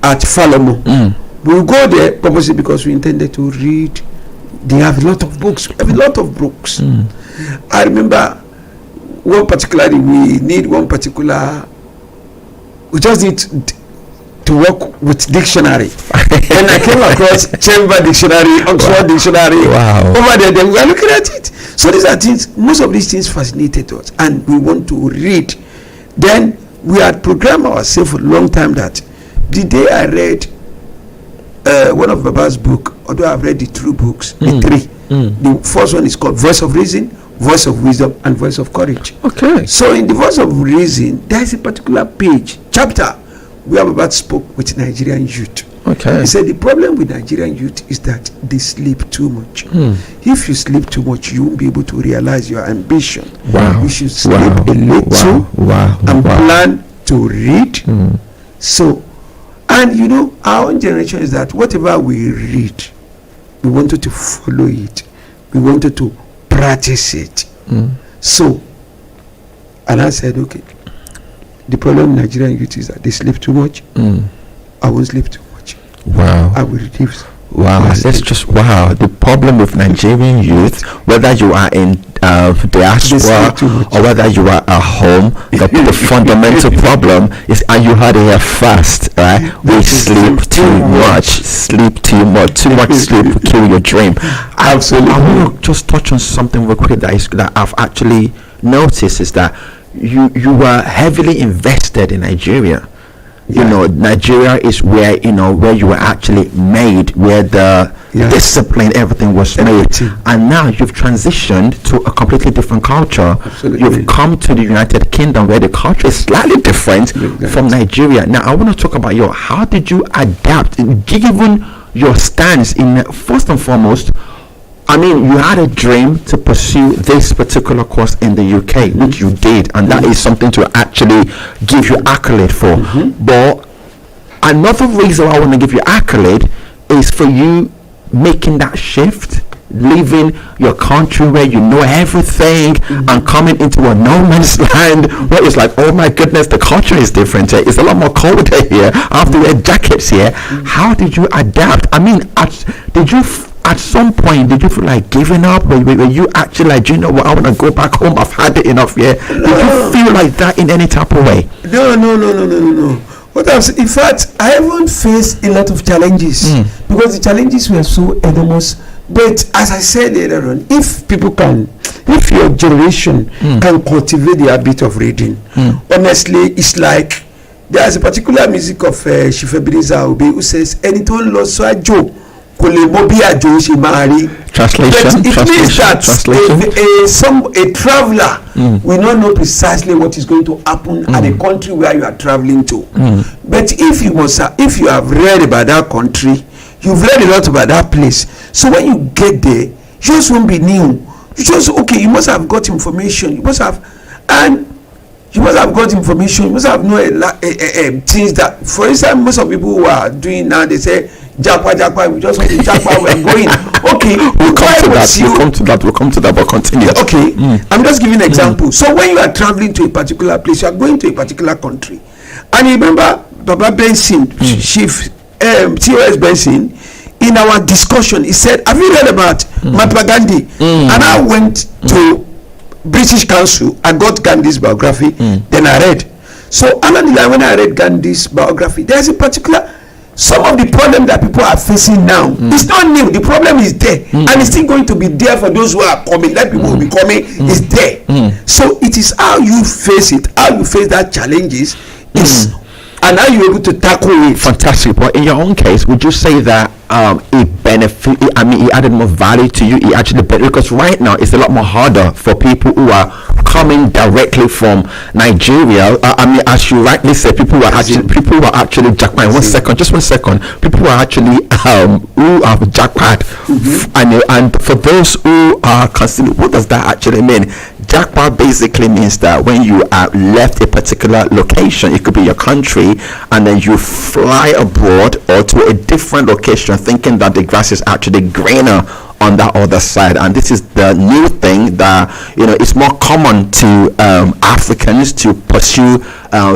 at Falomo. We will go there purposely because we intended to read. They have a lot of books. I remember we just need to work with dictionary. And I came across Chamber Dictionary, Oxford Dictionary. Over there, we are looking at it. So these are things, most of these things fascinated us, and we want to read. Then we had programmed ourselves for a long time that the day I read one of Baba's book, although I've read the two books, the three. The first one is called Voice of Reason, Voice of Wisdom, and Voice of Courage. Okay. So in the Voice of Reason, there is a particular page, chapter, where Baba spoke with Nigerian youth. Okay. He said the problem with Nigerian youth is that they sleep too much. If you sleep too much, you won't be able to realize your ambition. Wow. You should sleep Wow. a little Wow. and Wow. plan to read. So, and you know, our own generation is that whatever we read, we wanted to follow it. We wanted to practice it. So, and I said, okay, the problem with Nigerian youth is that they sleep too much. I won't sleep too much. Wow. I will reduce. Wow, that's just wow. The problem with Nigerian youth, whether you are in diaspora or whether you are at home, the fundamental problem is, and you heard it here first, right? We sleep too much. Too much sleep will kill your dream. Absolutely. I want to just touch on something real quick that I've actually noticed is that you were heavily invested in Nigeria. You know, Nigeria is where, you know, where you were actually made, where the discipline, everything was made. And now you've transitioned to a completely different culture. Absolutely. You've come to the United Kingdom, where the culture is slightly different from Nigeria. Now, I want to talk about how did you adapt, given your stance in, first and foremost, I mean, you had a dream to pursue this particular course in the UK, which you did, and that is something to actually give you accolade for. But another reason I want to give you accolade is for you making that shift, leaving your country where you know everything and coming into a no man's land where it's like, oh my goodness, the culture is different here. It's a lot more colder here. I have to wear jackets here. How did you adapt? I mean, at some point, did you feel like giving up? Were you actually like, you know what, I want to go back home, I've had it enough here? Did you feel like that in any type of way? No. What else? In fact, I haven't faced a lot of challenges because the challenges were so enormous. But as I said earlier on, if your generation can cultivate the habit of reading, honestly, it's like there's a particular music of Shifebriza Obi who says, "Anything lost so Joe." Translation. But it means that a traveler will not know precisely what is going to happen at the country where you are traveling to. But if you have read about that country, you've read a lot about that place. So when you get there, you just won't be new. You must have got information. You must have got information. You must have known things that, for instance, most of people who are doing now, they say, Jakwa, we just want to Jakwa, we're going. Okay, we'll come to that, but continue. Okay, I'm just giving an example. So when you are traveling to a particular place, you are going to a particular country. And you remember Baba Benson, Chief TOS Benson, in our discussion, he said, have you read about Mahatma Gandhi? And I went to British Council, I got Gandhi's biography, then I read. So along the line, when I read Gandhi's biography, there's a particular, some of the problem that people are facing now, it's not new. The problem is there, and it's still going to be there for those who are coming. That people will be coming is there. So it is how you face it, how you face that challenges, and how you're able to tackle it. Fantastic. But in your own case, would you say that it added more value to you? It actually better, because right now it's a lot more harder for people who are coming directly from Nigeria. As you rightly said, people who are actually jackpot. Just one second. People who are actually who are jackpot, and for those who are considered, what does that actually mean? Jackpot basically means that when you are left a particular location, it could be your country, and then you fly abroad or to a different location thinking that the grass is actually greener on that other side. And this is the new thing that, it's more common to Africans to pursue,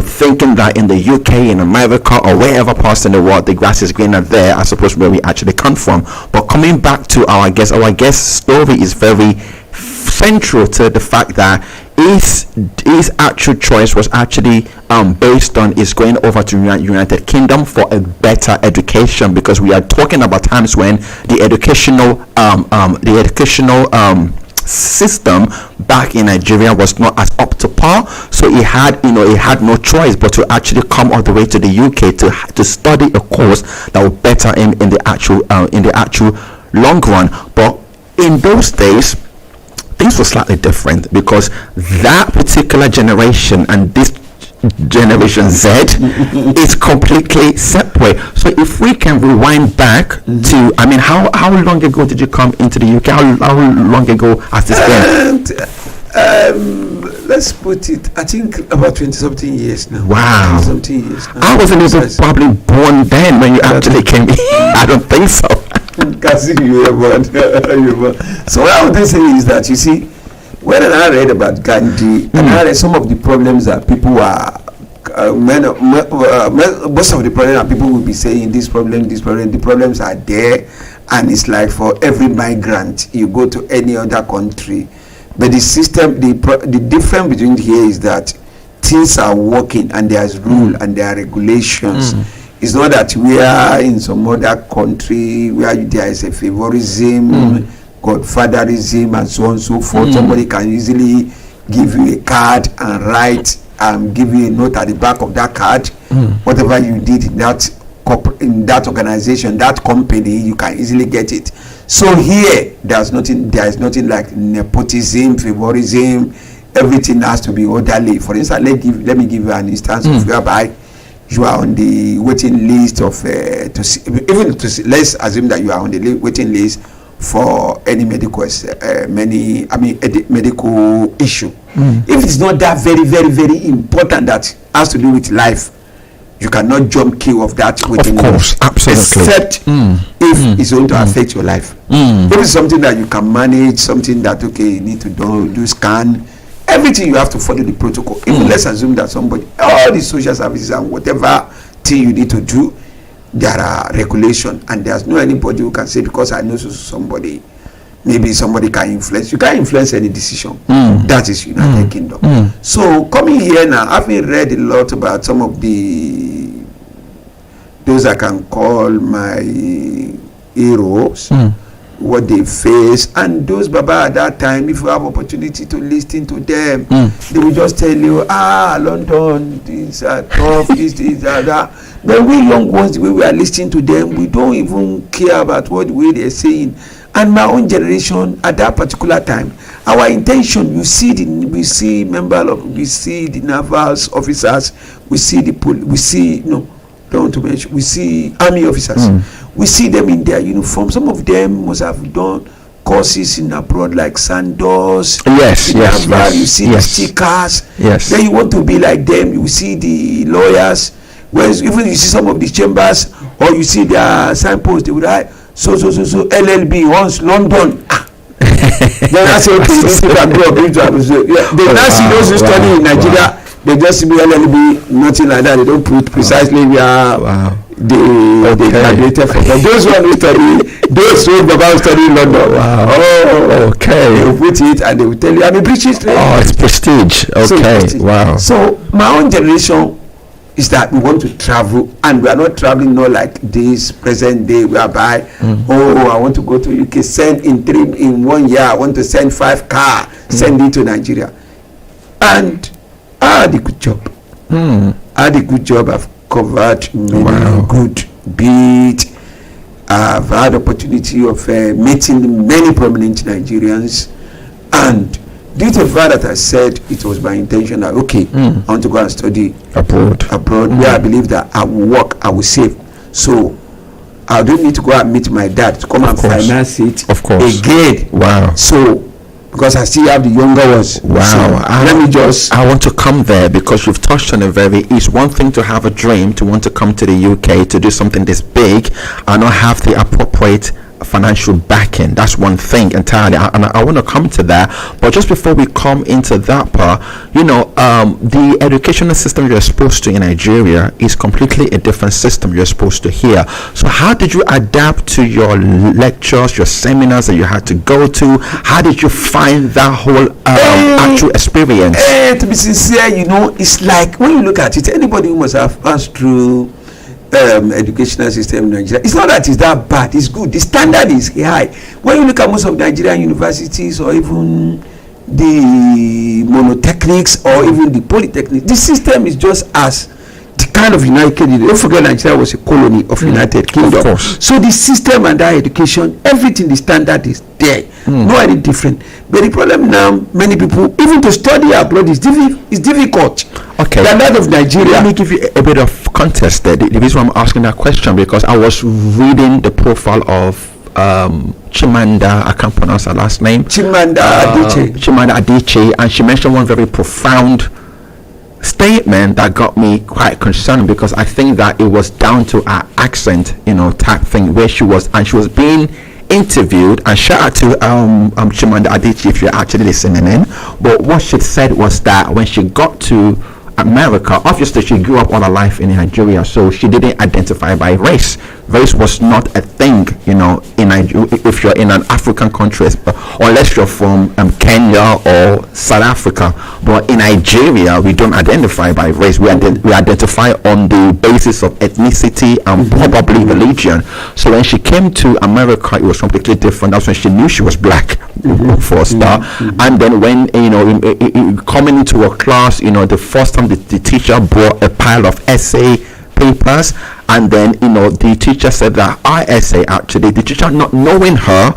thinking that in the UK, in America, or wherever parts in the world, the grass is greener there as opposed to where we actually come from. But coming back to our guest story is very central to the fact that his actual choice was actually based on is going over to United Kingdom for a better education, because we are talking about times when the educational system back in Nigeria was not as up to par. So he had no choice but to actually come all the way to the UK to study a course that would better him in the actual long run. But in those days, things were slightly different, because that particular generation and this Generation Z is completely separate. So if we can rewind back to, I mean, how long ago did you come into the UK? How long ago has this been? Let's put it, I think about 20-something years now. Wow. 20-something years now. I wasn't even probably born then when you actually came in. I don't think so. You were born. So what I would say is that, you see, when I read about Gandhi, and I read some of the problems that people are, most of the problems that people will be saying, this problem, the problems are there, and it's like for every migrant, you go to any other country. But the system, the difference between here is that things are working and there's rule and there are regulations. It's not that we are in some other country where there is a favorism, godfatherism, and so on and so forth. Somebody can easily give you a card and write and give you a note at the back of that card. Whatever you did in that organization, that company, you can easily get it. So here, there is nothing like nepotism, favorism. Everything has to be orderly. For instance, let me give you an instance of whereby you are on the waiting list of let's assume that you are on the waiting list for any medical medical issue. If it's not that very, very, very important that has to do with life, you cannot jump queue of that waiting list. Of course, absolutely. Except if it's going to affect your life. If it's something that you can manage, something that you need to do scan, everything you have to follow the protocol. Even let's assume that all the social services and whatever thing you need to do, there are regulations, and there's no anybody who can say because I know somebody, maybe somebody can influence. You can't influence any decision. That is United Kingdom. So coming here now, having read a lot about some of those I can call my heroes, what they face, and those Baba at that time, if you have opportunity to listen to them, they will just tell you, London, these are tough, this, that. But we young ones, the way we are listening to them, we don't even care about what way they're saying. And my own generation at that particular time, our intention, we see the naval officers, we see the we see army officers. We see them in their uniform. Some of them must have done courses in abroad like Sandos. Yes. You see the stickers. Then you want to be like them. You see the lawyers. Whereas even you see some of the chambers, or you see their signposts, they would write so LLB once London. Then I say, okay, these people can go up. They now see those who study in Nigeria. They just see LLB, nothing like that. They don't put precisely where they graduated from. But those who study, those who Baba study in London. They will put it and they will tell you, I'm a British. It's prestige. So my own generation is that we want to travel, and we are not traveling not like this present day whereby I want to go to UK, send in 1 year, I want to send 5 cars, send it to Nigeria. And I had a good job. I've covered many good beat. I've had opportunity of meeting many prominent Nigerians, and due to the fact that I said it was my intention that I want to go and study abroad where I believe that I will work, I will save, so I don't need to go and meet my dad to come and finance it again. So because I still have the younger ones. So I want to come there because you've touched on it's one thing to have a dream, to want to come to the UK to do something this big and not have the appropriate financial backing. That's one thing entirely, and I want to come to that. But just before we come into that part, the educational system you're exposed to in Nigeria is completely a different system you're supposed to hear. So how did you adapt to your lectures, your seminars that you had to go to? How did you find that whole actual experience? To be sincere, it's like when you look at it, anybody who must have passed through educational system in Nigeria, it's not that it's that bad, it's good. The standard is high. When you look at most of Nigerian universities, or even the monotechnics, or even the polytechnics, the system is just as the kind of United Kingdom. Don't forget Nigeria was a colony of United Kingdom. Of course. So the system and that education, everything, the standard is there. No any different. But the problem now, many people, even to study abroad is difficult. Okay. Than that of Nigeria. Let me give you a bit of context there. The reason why I'm asking that question, because I was reading the profile of Chimanda, I can't pronounce her last name. Chimanda Adichie, and she mentioned one very profound statement that got me quite concerned, because I think that it was down to her accent, type thing, where she was being interviewed. And shout out to Chimanda Adichie if you're actually listening in. But what she said was that when she got to America, obviously she grew up all her life in Nigeria, so she didn't identify by race. Race was not a thing, in Nigeria, if you're in an African country, unless you're from Kenya or South Africa. But in Nigeria, we don't identify by race. We identify on the basis of ethnicity and probably religion. So when she came to America, it was completely different. That's when she knew she was black, for a start. And then when coming into a class, the first time the teacher brought a pile of essay papers, and then the teacher said that our essay, actually the teacher, not knowing her,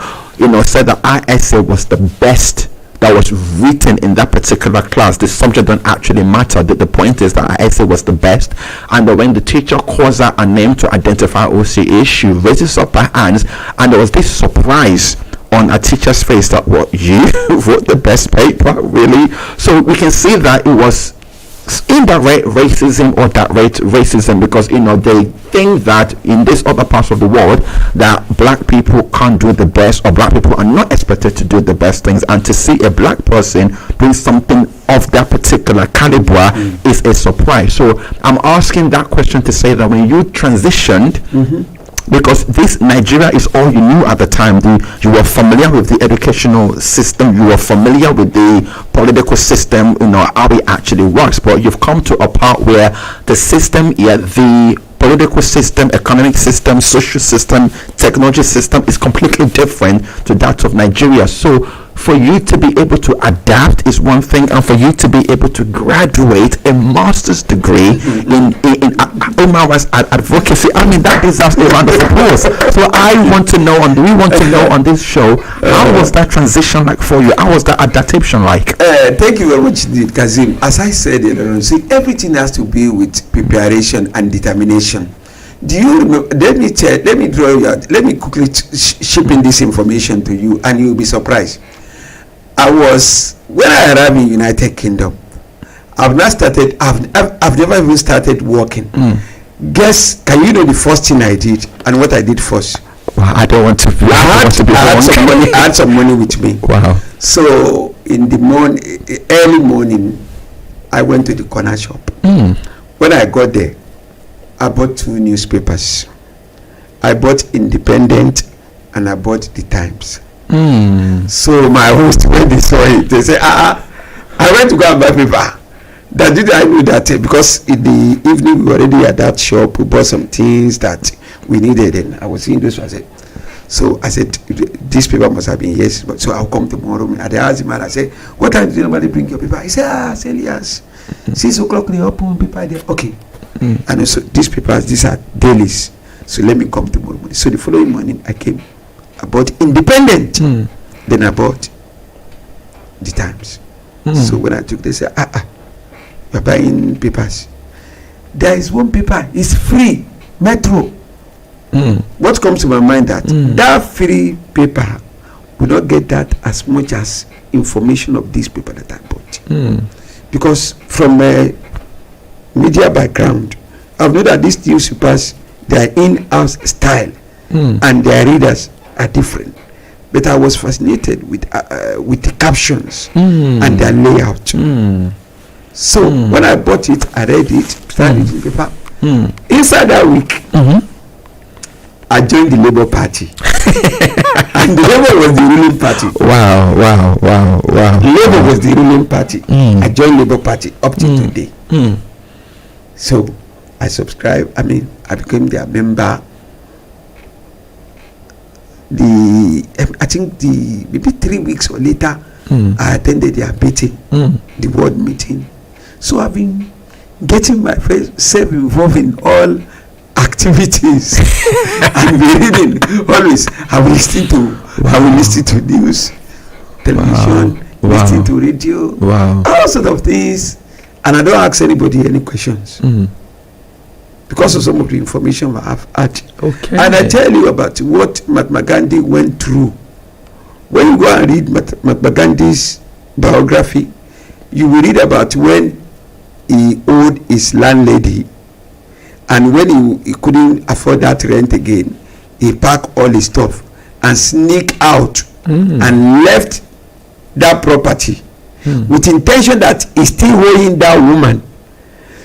said that our essay was the best that was written in that particular class. The subject don't actually matter. The point is that our essay was the best. And when the teacher calls her a name to identify who she is, she raises up her hands, and there was this surprise on a teacher's face that, what, you wrote the best paper, really? So we can see that it was indirect racism or direct racism, because they think that in this other parts of the world that black people can't do the best, or black people are not expected to do the best things, and to see a black person doing something of that particular caliber is a surprise. So I'm asking that question to say that when you transitioned, because this Nigeria is all you knew at the time. You were familiar with the educational system, you were familiar with the political system, how it actually works. But you've come to a part where the system, the political system, economic system, social system, technology system is completely different to that of Nigeria. So for you to be able to adapt is one thing, and for you to be able to graduate a master's degree in human rights advocacy, I mean, that deserves a round of applause. So we want to know on this show, how was that transition like for you? How was that adaptation like? Thank you very much, Kazim. As I said, everything has to be with preparation and determination. Do you remember? Let me quickly ship in this information to you, and you'll be surprised. When I arrived in United Kingdom, I've never even started working. Guess, can you know the first thing I did and what I did first? Wow, I don't want to be. I had some money with me. Wow. So in the early morning, I went to the corner shop. When I got there, I bought 2 newspapers. I bought Independent and I bought The Times. So my host, when they saw it, they said, I went to go and buy paper. That did I know that because in the evening we were already at that shop, we bought some things that we needed, and I was seeing this. I said, this paper must have been yes, but so I'll come tomorrow. And I asked him, and I said, what time do you normally bring your paper? He said, Elias, 6 o'clock they open paper there. Okay. And also these papers, these are dailies. So let me come tomorrow morning. So the following morning I came. I bought Independent. Then I bought The Times. So when I took, they said, you're buying papers. There is one paper, it's free, Metro. What comes to my mind that free paper will not get that as much as information of this paper that I bought. Because from a media background, I've known that these newspapers, their in-house style and their readers are different. But I was fascinated with the captions and their layout. So when I bought it, I read it, started reading the paper. Inside that week, I joined the Labour Party. And the Labour was the ruling party. Wow. Labour was the ruling party. I joined Labour Party up to today. So I subscribed. I became their member. I think maybe 3 weeks or later, I attended their meeting, the board meeting. So I've been getting myself involved in all activities and be reading always. I will listen to news, television, listen to radio, all sort of things, and I don't ask anybody any questions because of some of the information I have had. Okay. And I tell you about what Mahatma Gandhi went through. When you go and read Mahatma Gandhi's biography, you will read about when he owed his landlady, and when he couldn't afford that rent again, he packed all his stuff and sneak out and left that property with intention that he's still owing that woman.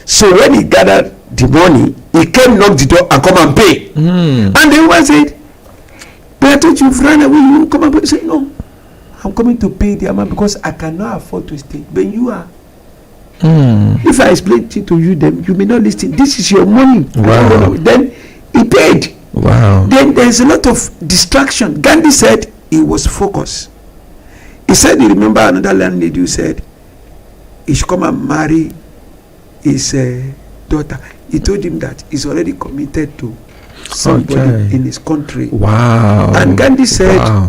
So when he gathered the money, he came, knock the door and come and pay. And the woman said, but I thought you've run away, you come and pay. He said, no, I'm coming to pay the amount because I cannot afford to stay. But you are. If I explain it to you, then you may not listen. This is your money. Wow. Then he paid. Wow. Then there's a lot of distraction. Gandhi said he was focused. He said he remember another landlady who said he should come and marry his daughter. He told him that he's already committed to somebody in his country. Wow. And Gandhi said,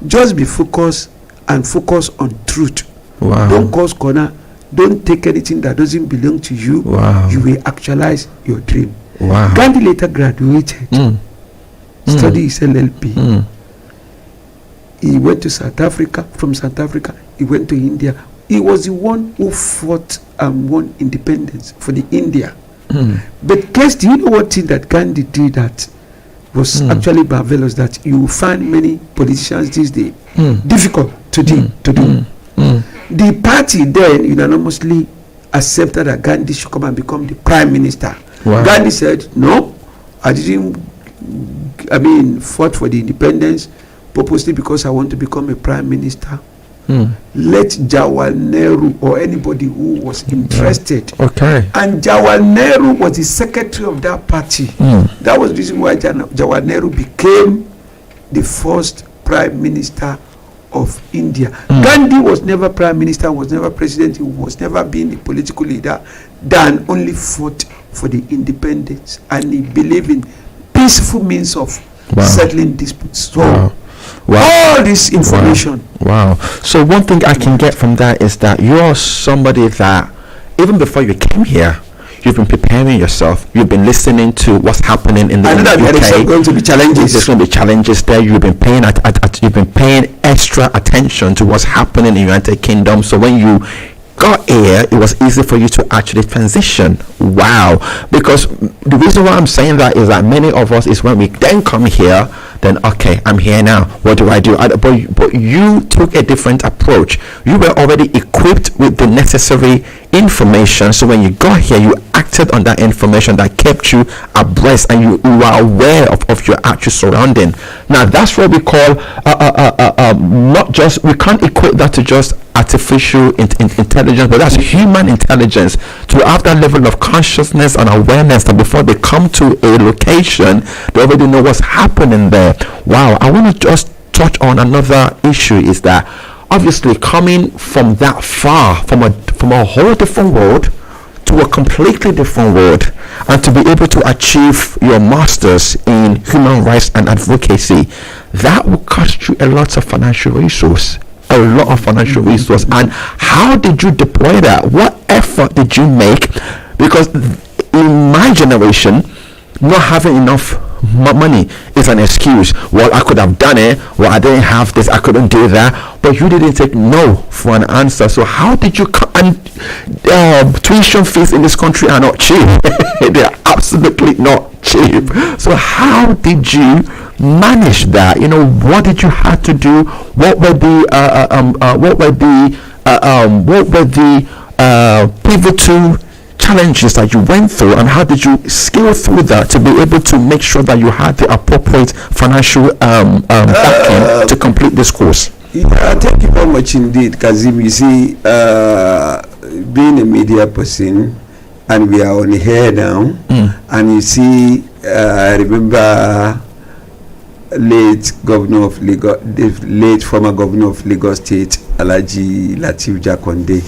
just be focused and focus on truth. Wow. Don't cause corner. Don't take anything that doesn't belong to you. Wow. You will actualize your dream. Wow. Gandhi later graduated, studied his LLB. He went to South Africa. From South Africa, he went to India. He was the one who fought and won independence for the India. But guess, do you know what thing that Gandhi did that was actually marvelous, that you find many politicians these days difficult to do? The party then unanimously accepted that Gandhi should come and become the prime minister. Wow. Gandhi said, no, I didn't, fought for the independence purposely because I want to become a prime minister. Let Jawahar Nehru or anybody who was interested. Okay. And Jawahar Nehru was the secretary of that party. That was the reason why Jawahar Nehru became the first prime minister of India. Gandhi was never prime minister, was never president, he was never been a political leader, than only fought for the independence, and he believed in peaceful means of settling disputes. So all this information. Wow. So one thing I can get from that is that you're somebody that even before you came here, you've been preparing yourself. You've been listening to what's happening in the UK. There's going to be challenges. There's going to be challenges there. You've been paying you've been paying extra attention to what's happening in the United Kingdom. So when you got here, it was easy for you to actually transition. Wow. Because the reason why I'm saying that is that many of us is when we then come here, then okay, I'm here now, what do I do? But you took a different approach. You were already equipped with the necessary information, so when you got here, you acted on that information that kept you abreast, and you were aware of your actual surrounding. Now that's what we call not just, we can't equate that to just artificial intelligence, but that's human intelligence, to have that level of consciousness and awareness that before they come to a location, they already know what's happening there. Wow. I want to just touch on another issue, is that obviously coming from that far, from a whole different world to a completely different world, and to be able to achieve your masters in human rights and advocacy, that will cost you a lot of financial resource. And how did you deploy that? What effort did you make? Because in my generation, not having enough money is an excuse. Well, I could have done it. Well, I didn't have this, I couldn't do that. But you didn't take no for an answer. So how did you and tuition fees in this country are not cheap. They are absolutely not cheap. So how did you manage that? What did you have to do? What were the pivotal challenges that you went through, and how did you scale through that to be able to make sure that you had the appropriate financial backing to complete this course? Thank you very much indeed, Kazim. You see, being a media person, and we are on here now, and you see, I remember late governor of Lagos, the late former governor of Lagos State, Alhaji Lateef Jakonde.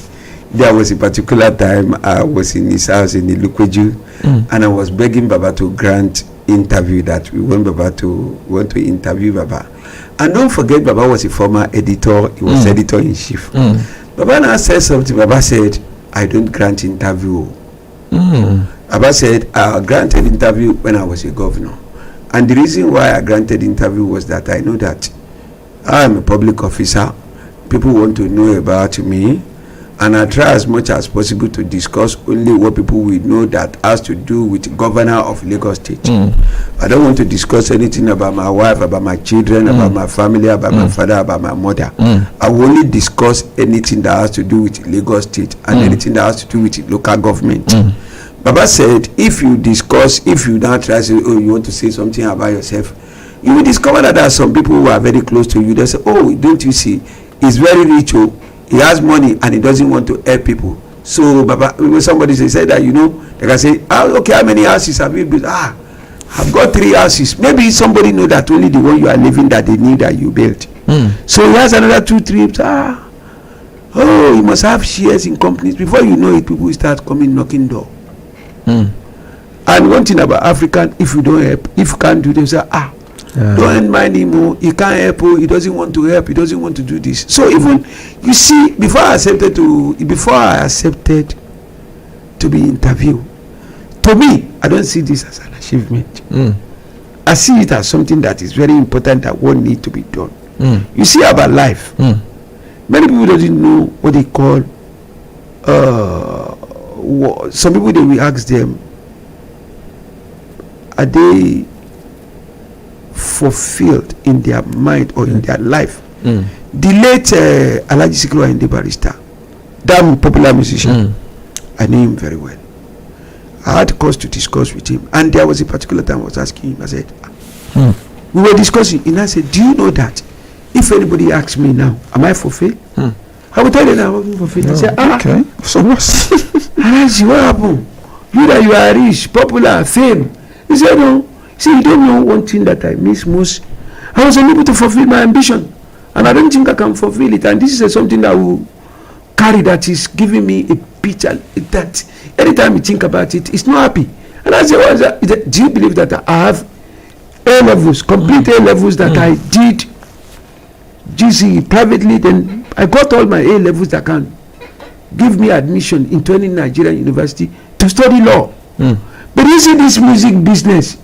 there was a particular time I was in his house in Ilukweju, and I was begging Baba to grant interview that we want to interview Baba. And don't forget, Baba was a former editor. He was editor in chief. Baba now said something. Baba said, I don't grant interview. Baba said, I granted interview when I was a governor. And the reason why I granted interview was that I know that I am a public officer. People want to know about me. And I try as much as possible to discuss only what people will know that has to do with governor of Lagos State. I don't want to discuss anything about my wife, about my children, about my family, about my father, about my mother. I will only discuss anything that has to do with Lagos State and anything that has to do with local government. Baba said, if you now try to say, oh, you want to say something about yourself, you will discover that there are some people who are very close to you. They say, oh, don't you see, he's very rich, oh. He has money and he doesn't want to help people. So Baba, when somebody said that, you know, they can say, okay, how many houses have you built? I've got 3 houses. Maybe somebody know that only the one you are living that they need that you built. So he has another 2 trips. Oh, you must have shares in companies. Before you know it, people will start coming knocking door. And one thing about African, if you don't help, if you can't do this, don't mind him, he can't help, he doesn't want to help, he doesn't want to do this. So even, you see, before I accepted to be interviewed, to me, I don't see this as an achievement. I see it as something that is very important that one need to be done. You see about life, many people doesn't know what they call, some people, they will ask them, are they fulfilled in their mind or in their life? The late Alhaji Sikiru Ayinde Barrister, that popular musician, I knew him very well. I had cause to discuss with him, and there was a particular time I was asking him. I said, we were discussing, and I said, do you know that if anybody asks me now, am I fulfilled? I will tell you now, I'm fulfilled. I said, okay, so what? Alhaji, what happened? You that you are rich, popular, fame. He said, no. See, you don't know one thing that I miss most. I was unable to fulfill my ambition, and I don't think I can fulfill it. And this is something that will carry, that is giving me a picture that anytime you think about it, it's not happy. And I said, what is that? Do you believe that I have A levels, complete A levels that I did GCE privately? Then I got all my A levels that can give me admission into any Nigerian university to study law. But you see this music business,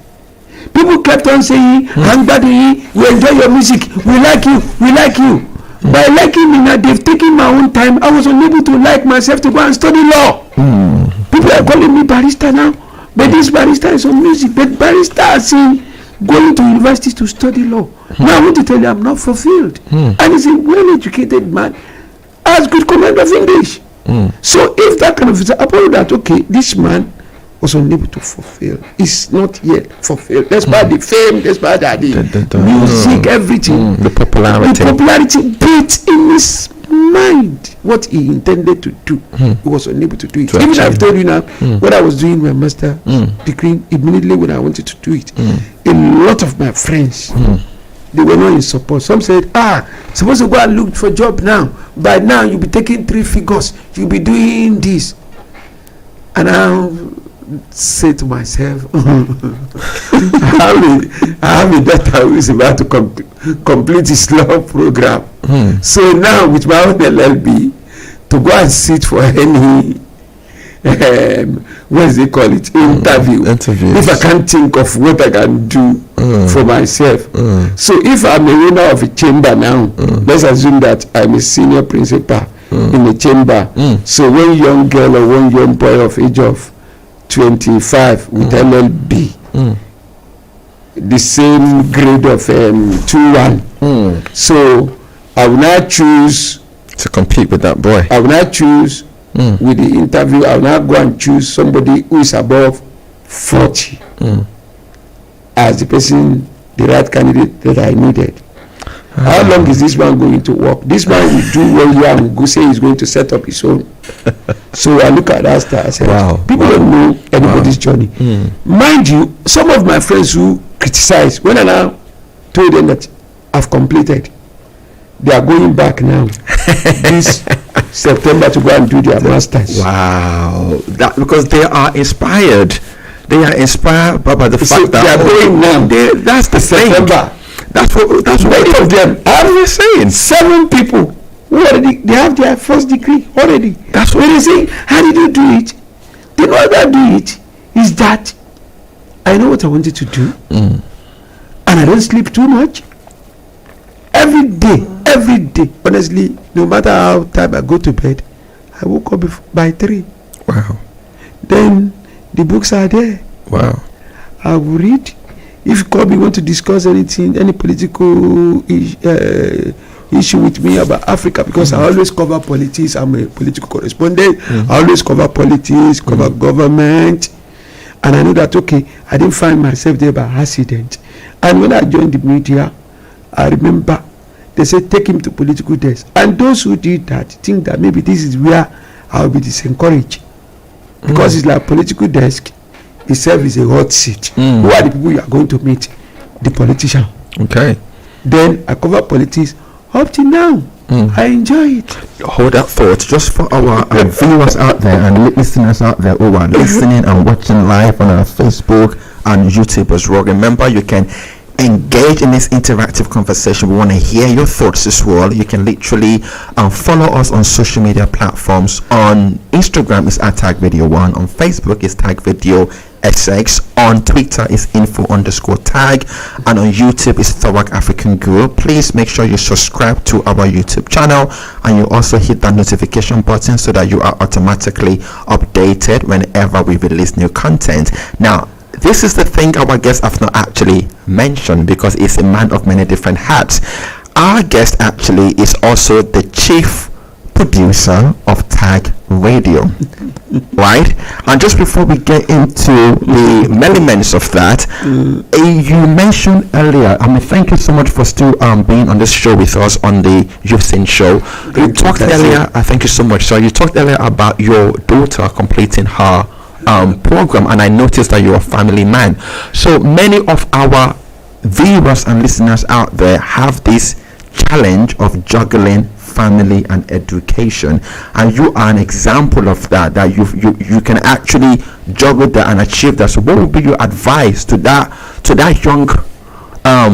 people kept on saying, Hangbadi, we enjoy your music, we like you, we like you. By liking me now, they've taken my own time. I was unable to like myself to go and study law. People are calling me barrister now, but this barrister is on music. But barrister are saying going to university to study law. Now I want to tell you, I'm not fulfilled. And he's a well-educated man, has good command of English. So if that kind of thing, upon that, okay, this man was unable to fulfill, is not yet fulfilled. Despite the fame, despite the music, everything, the popularity, but in his mind, what he intended to do, he was unable to do it. Even I've told you now, when I was doing my master degree, immediately when I wanted to do it, a lot of my friends, they were not in support. Some said, supposed to go and look for a job now. By now, you'll be taking 3 figures. You'll be doing this. And I say to myself, I have a daughter who is about to complete his law program. So now with my own LLB, to go and sit for any what do they call it, interview, if I can't think of what I can do for myself. So if I'm a owner of a chamber now, let's assume that I'm a senior principal in a chamber. So one young girl or one young boy of age of 25 with LLB, the same grade of 2-1. So I will now choose to compete with that boy. I will now choose with the interview. I will now go and choose somebody who is above 40 as the person, the right candidate that I needed. How long is this man going to work? This man will do 1 year and go say he's going to set up his own. So I look at that star. I said, people don't know anybody's journey. Mind you, some of my friends who criticize, when I now told them that I've completed, they are going back now. This September to go and do their masters. Wow, that because they are inspired. They are inspired by the fact that they are going now. That's the September. thing. That's what Eight of them. What are you saying? 7 people who already they have their first degree already. That's what when they say, how did you do it? The know how to do it is that I know what I wanted to do, and I don't sleep too much. Every day, honestly, no matter how time I go to bed, I woke up by 3. Wow. Then the books are there. Wow. I will read. If you call me, want to discuss anything, any political issue with me about Africa, because I always cover politics. I'm a political correspondent. I always cover politics, cover government, and I know that I didn't find myself there by accident. And when I joined the media, I remember they said take him to political desk, and those who did that think that maybe this is where I'll be disencouraged, because it's like political desk itself is a hot seat. Who are the people you are going to meet? The politician. Okay. Then I cover politics up till now. I enjoy it. Hold that thought just for our viewers out there and listeners out there who are listening and watching live on our Facebook and YouTube as well. Remember, you can engage in this interactive conversation. We want to hear your thoughts as well. You can literally follow us on social media platforms. On Instagram is @tagvideo1. On Facebook is tagvideo SX. On Twitter is info_tag, and on YouTube is Thorwak African Group. Please make sure you subscribe to our YouTube channel, and you also hit that notification button so that you are automatically updated whenever we release new content. Now, this is the thing our guest have not actually mentioned, because it's a man of many different hats. Our guest actually is also the chief producer of Tag Radio, right? And just before we get into the elements of that, you mentioned earlier, thank you so much for still being on this show with us on the You've Seen show. You talked earlier, thank you so much. So you talked earlier about your daughter completing her program, and I noticed that you're a family man. So many of our viewers and listeners out there have this challenge of juggling family and education, and you are an example of that you can actually juggle that and achieve that. So what would be your advice to that young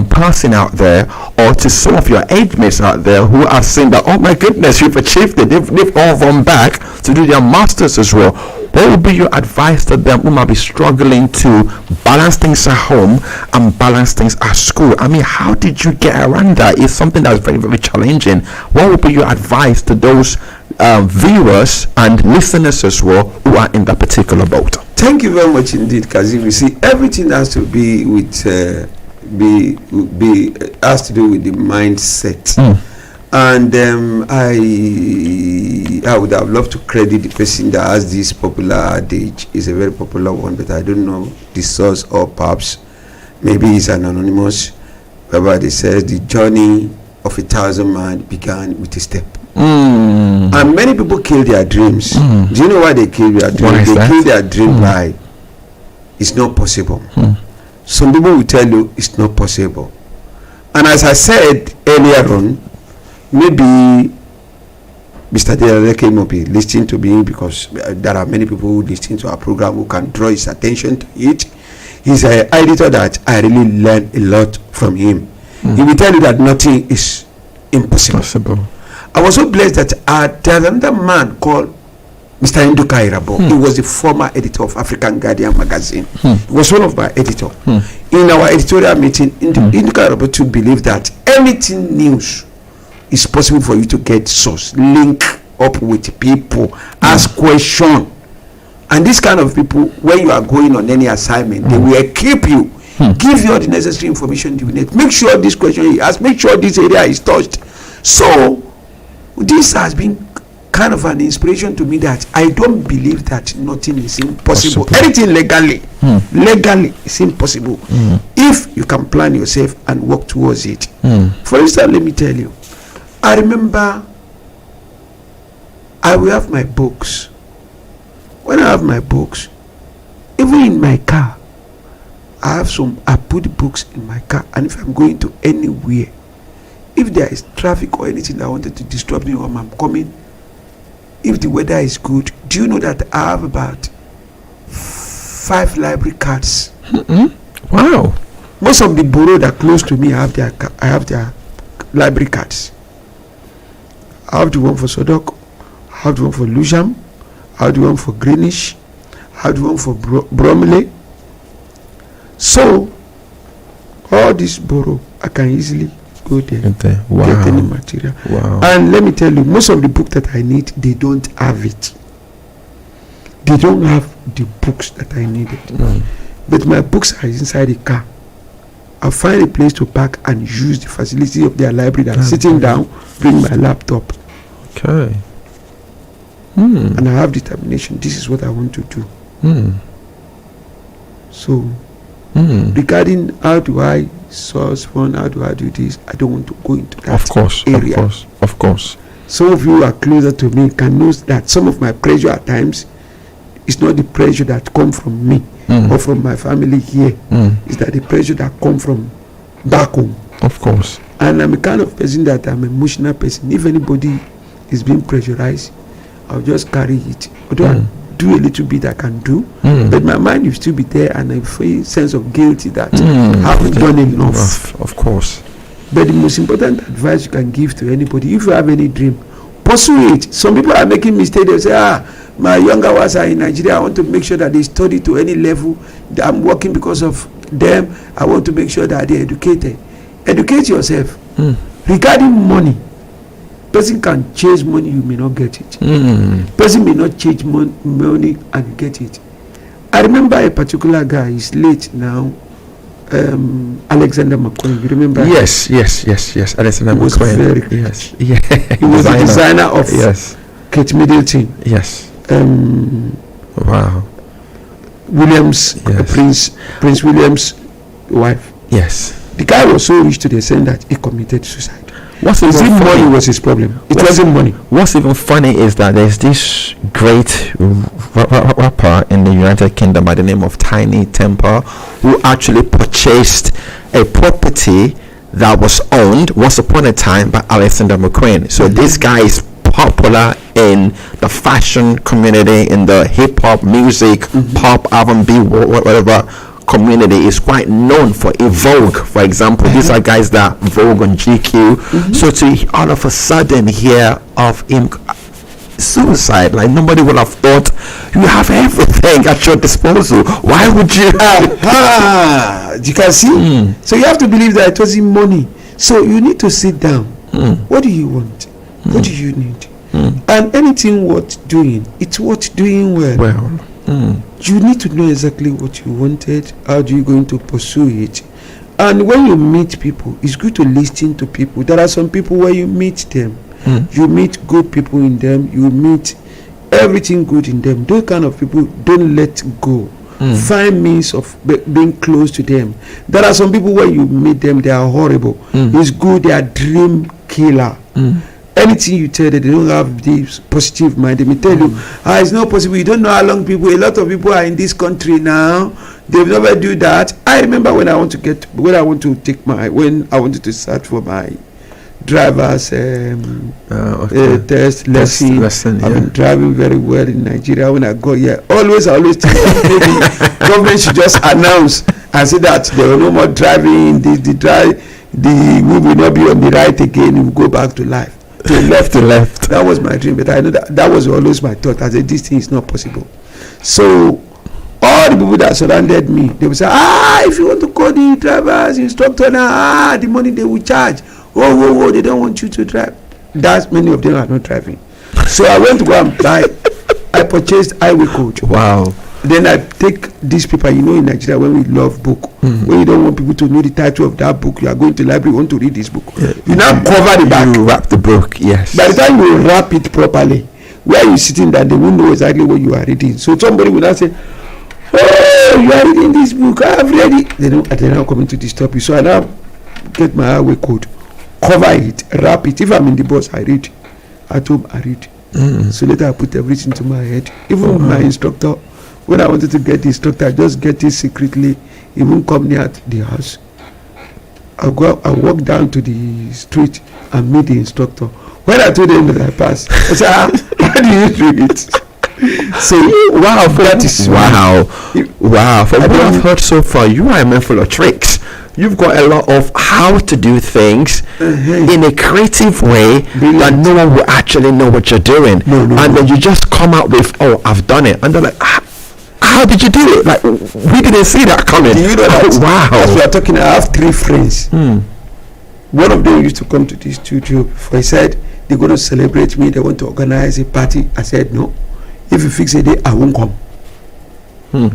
person out there, or to some of your age mates out there who are saying that, oh my goodness, you've achieved it, they've all run back to do their masters as well? What would be your advice to them who might be struggling to balance things at home and balance things at school? How did you get around that? It's something that's very, very challenging. What would be your advice to those viewers and listeners as well who are in that particular boat? Thank you very much indeed, Kazim. You see, everything has to be with has to do with the mindset. And I would have loved to credit the person that has this popular adage. It's a very popular one, but I don't know the source, or perhaps maybe it's an anonymous, whereby they says the journey of 1,000 man began with a step. And many people kill their dreams. Do you know why they kill their dreams? They kill their dream by it's not possible. Some people will tell you it's not possible. And as I said earlier on, maybe Mr. Deleke will be listening to me, because there are many people who listen to our program who can draw his attention to it. He's an editor that I really learned a lot from him. He will tell you that nothing is impossible. I was so blessed that there's another man called Mr. Nduka Irabo. He was the former editor of African Guardian magazine. He was one of my editors. In our editorial meeting, Nduka Irabo to believe that anything news is possible for you to get source, link up with people, ask question. And this kind of people, when you are going on any assignment, they will equip you, give you all the necessary information you need. Make sure this question you ask, make sure this area is touched. So this has been kind of an inspiration to me, that I don't believe that nothing is impossible. Anything legally is impossible if you can plan yourself and work towards it. For instance, let me tell you, I remember I will have my books. When I have my books, even in my car, I put the books in my car, and if I'm going to anywhere, if there is traffic or anything that wanted to disturb me, or I'm coming, if the weather is good, do you know that I have about 5 library cards? Wow. Most of the borough that close to me, I have their library cards. I have the one for Sodok, I have the one for Lujam, I have the one for Greenish, I have the one for Bromley. So all this borough, I can easily go there, Wow. get any material. Wow. And let me tell you, most of the book that I need, they don't have it. They don't have the books that I needed. But my books are inside the car. I'll find a place to park and use the facility of their library. That sitting down, bring my laptop. Okay. And I have determination. This is what I want to do. So, regarding how do I source fund, how do I do this, I don't want to go into that area. Of course. Some of you are closer to me can know that some of my pressure at times is not the pressure that come from me or from my family here. It's that the pressure that come from back home. Of course. And I'm a kind of person that I'm an emotional person. If anybody is being pressurized, I'll just carry it. Although I do a little bit I can do, but my mind will still be there, and I feel sense of guilty that I haven't done enough. Of course. But the most important advice you can give to anybody, if you have any dream, pursue it. Some people are making mistakes. They say, my younger ones are in Nigeria. I want to make sure that they study to any level. I'm working because of them. I want to make sure that they're educated. Educate yourself. Regarding money, person can chase money, you may not get it. Person may not change money and get it. I remember a particular guy, he's late now, Alexander McQueen. You remember? Yes. Alexander McQueen. Very yes. He was the designer of Kate Middleton. Yes. Wow. Williams, Prince Williams' wife. Yes. The guy was so rich to the extent that he committed suicide. What's Is even it funny? money was his problem? It wasn't money. What's even funny is that there's this great rapper in the United Kingdom by the name of Tiny Temper who actually purchased a property that was owned once upon a time by Alexander McQueen. So this guy is popular in the fashion community, in the hip hop music, pop, R&B, whatever community. Is quite known for Vogue, for example. These are guys that Vogue on GQ. So to all of a sudden hear of him suicide, like nobody would have thought. You have everything at your disposal. Why would you? You can see. So you have to believe that it wasn't money. So you need to sit down. What do you want? What do you need? And anything worth doing, it's worth doing well. You need to know exactly what you wanted. How do you going to pursue it? And when you meet people, it's good to listen to people. There are some people where you meet them, you meet good people in them, you meet everything good in them. Those kind of people, don't let go. Find means of being close to them. There are some people where you meet them, they are horrible. It's good, they are dream killer. Anything you tell them, they don't have this positive mind. They may tell you, it's not possible. You don't know how long people. A lot of people are in this country now. They've never do that. I remember when I wanted to start for my driver's test lesson. I've been driving very well in Nigeria. When I go here, I always think maybe government should just announce and say that there will no more driving. The we will not be on the right again. We will go back to life. To left. That was my dream, but I know that was always my thought. I said, this thing is not possible. So all the people that surrounded me, they would say, if you want to call the driver's instructor now, the money they will charge. Oh, they don't want you to drive. That many of them are not driving. So I went to go and buy. I purchased highway code. Wow. Then I take this paper. You know, in Nigeria, when we love book, when you don't want people to know the title of that book, you are going to library, you want to read this book. You now cover the back. You wrap the book, yes. By the time you wrap it properly, where you sitting that they won't know exactly what you are reading. So somebody will now say, you are reading this book, I have read it. They're not coming to disturb you. So I now get my highway code, cover it, wrap it. If I'm in the bus, I read. At home, I read. So later I put everything to my head. Even my instructor, when I wanted to get the instructor, I just get it secretly. He won't come near the house. I walk down to the street and meet the instructor. When I told them that I passed, I said, how do you read it? So Wow, that is wow. From what I've heard so far, you are a man full of tricks. You've got a lot of how to do things in a creative way that no one will actually know what you're doing. And then you just come out with, oh, I've done it. And they're like, how did you do it? Like, we didn't see that coming. Do you know that? Wow. As we are talking, I have 3 friends. One of them used to come to this studio before. He said they're going to celebrate me. They want to organize a party. I said no. If you fix a day, I won't come.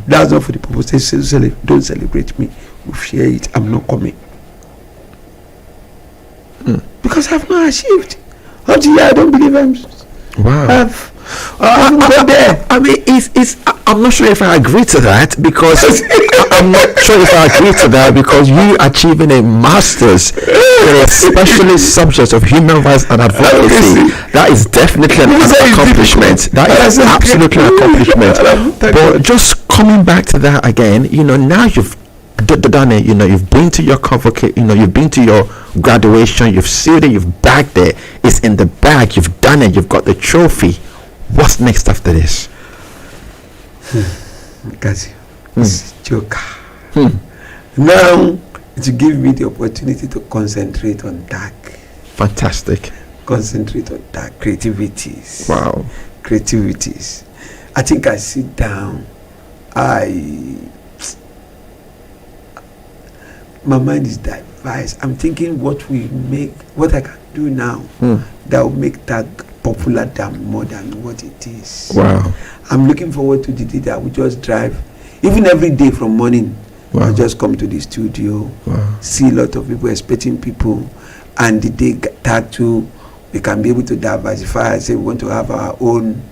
That's not for the purpose. They say, don't celebrate me. We share it. I'm not coming. Because I've not achieved. Until I don't believe I'm. Wow. I'm not there. I mean, I'm not sure if I agree to that, because I'm not sure if I agree to that, because you achieving a master's in a specialist subject of human rights and advocacy, that is definitely an accomplishment. That is absolutely an accomplishment. But just coming back to that again, now you've done it. You've been to your convocation, you've been to your graduation, you've sealed it, you've bagged it, it's in the bag, you've done it, you've got the trophy. What's next after this? Because it's joker. Now to give me the opportunity to concentrate on tag. Fantastic. Concentrate on tag creativities. Wow. Creativities. I think I sit down. My mind is devised. I'm thinking what I can do now that will make tag popular more than what it is. Wow. I'm looking forward to the day that we just drive, even every day from morning. Wow. I just come to the studio, see a lot of people, expecting people, and the day tag too, we can be able to diversify. I say we want to have our own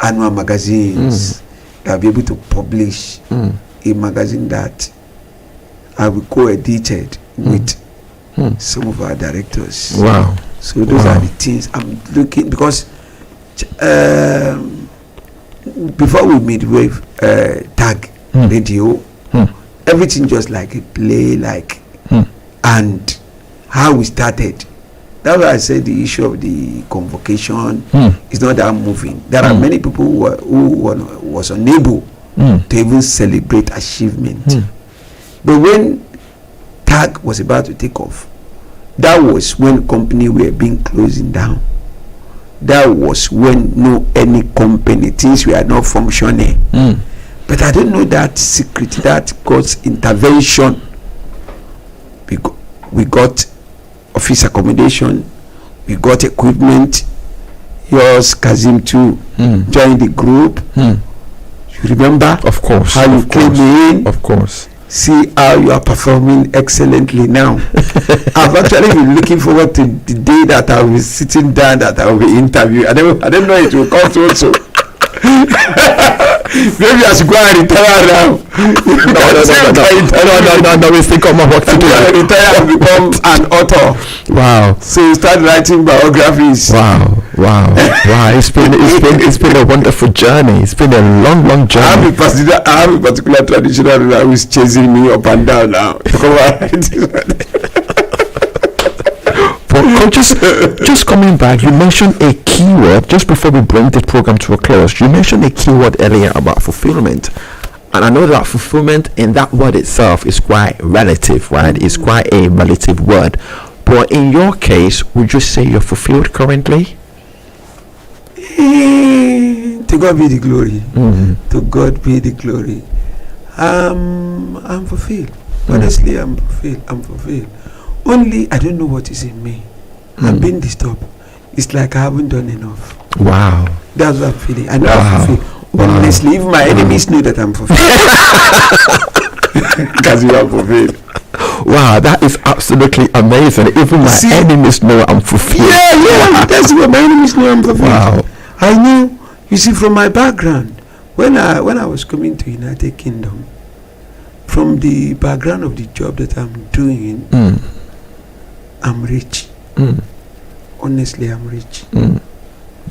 annual magazines that will be able to publish a magazine that I will co-edited with some of our directors. Wow. So those are the things I'm looking, because before we midwave tag radio, everything just like a play, and how we started. That's why I said the issue of the convocation is not that moving. There are many people who was unable to even celebrate achievement. But when tag was about to take off, that was when company were being closing down. That was when any company, things were not functioning. But I don't know that secret, that God's intervention. We got office accommodation, we got equipment. Yours, Kazim too, joined the group. You remember? Of course. How you came in. Of course. See how you are performing excellently now. I've actually been looking forward to the day that I will be sitting down, that I will be interviewed. I don't know it will come so also. Maybe I should go and retire now. No, we still come on what to do. Retire and become an author. Wow. So you start writing biographies. Wow. It's been a wonderful journey. It's been a long journey. I have a particular traditional ruler who is chasing me up and down now. But just coming back, you mentioned a keyword just before we bring the program to a close. You mentioned a keyword earlier about fulfillment, and I know that fulfillment in that word itself is quite relative, right? It's quite a relative word. But in your case, would you say you're fulfilled currently? To God be the glory. To God be the glory. I'm fulfilled. Honestly, I'm fulfilled. Only I don't know what is in me. I'm being disturbed. It's like I haven't done enough. Wow. That's what I'm feeling. I know I'm fulfilled. Honestly, even my enemies know that I'm fulfilled. Because you are fulfilled. Wow, that is absolutely amazing. Even my enemies know I'm fulfilled. Yeah. That's what my enemies know I'm fulfilled. Wow. I know. You see, from my background, when I was coming to United Kingdom, from the background of the job that I'm doing, I'm rich. Honestly, I'm rich.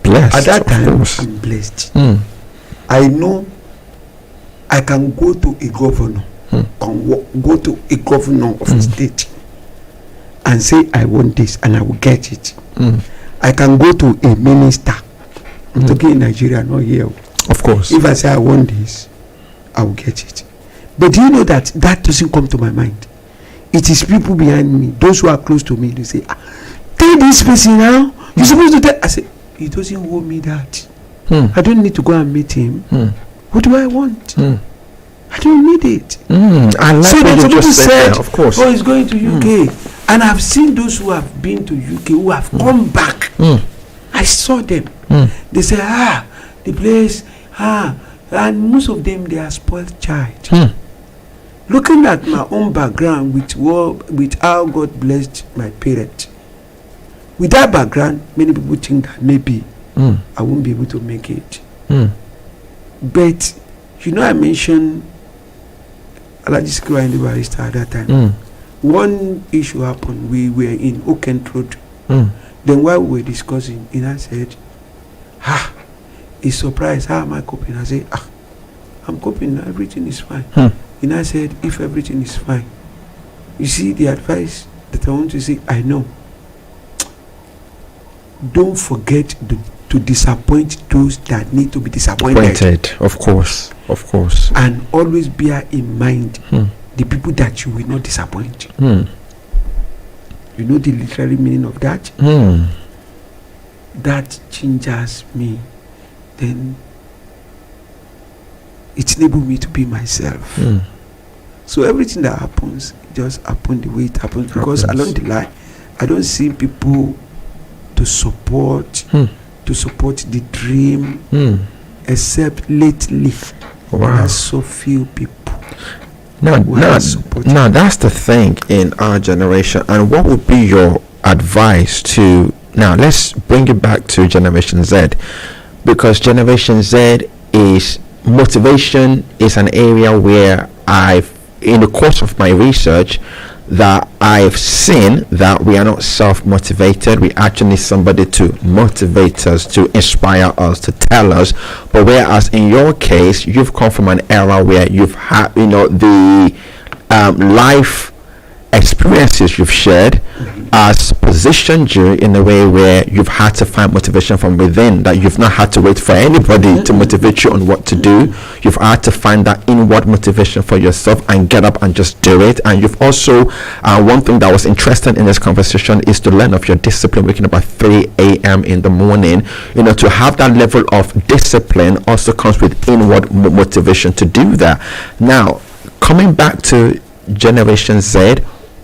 Blessed. At that time, I'm blessed. I know I can go to a governor, go to a governor of a state and say I want this and I will get it. I can go to a minister. I'm talking in Nigeria, not here. Of course. If I say I want this, I will get it. But do you know that doesn't come to my mind? It is people behind me, those who are close to me. They say, tell this person now. You're supposed to tell. I say, he doesn't owe me that. I don't need to go and meet him. What do I want? I don't need it. I like so what you just said said, there, of course. Oh, he's going to UK. And I've seen those who have been to UK who have come back. I saw them. They say, the place, and most of them, they are spoiled child. Looking at my own background with how God blessed my parents, with that background, many people think that maybe I won't be able to make it. But I mentioned Alaji Sikiru and the barrister at that time. One issue happened. We were in Oak Kent Road. Then while we were discussing, I said, he's surprised. How am I coping? I said, I'm coping. Everything is fine. And I said, if everything is fine, you see the advice that I want to say, I know. Don't forget to disappoint those that need to be disappointed. Of course. And always bear in mind the people that you will not disappoint. You know the literary meaning of that? That changes me. Then it enables me to be myself. So everything that happens just happens the way it happens. Because along the line, I don't see people to support the dream, except lately. There are so few people. Now that's the thing in our generation. And what would be your advice to, now let's bring it back to Generation Z, because Generation Z is motivation is an area where in the course of my research, that I've seen that we are not self-motivated. We actually need somebody to motivate us, to inspire us, to tell us. But whereas in your case, you've come from an era where you've had, the life experiences you've shared has positioned you in a way where you've had to find motivation from within, that you've not had to wait for anybody to motivate you on what to do. You've had to find that inward motivation for yourself and get up and just do it. And you've also, one thing that was interesting in this conversation is to learn of your discipline, waking up at 3 a.m. in the morning. To have that level of discipline also comes with inward motivation to do that. Now, coming back to Generation Z,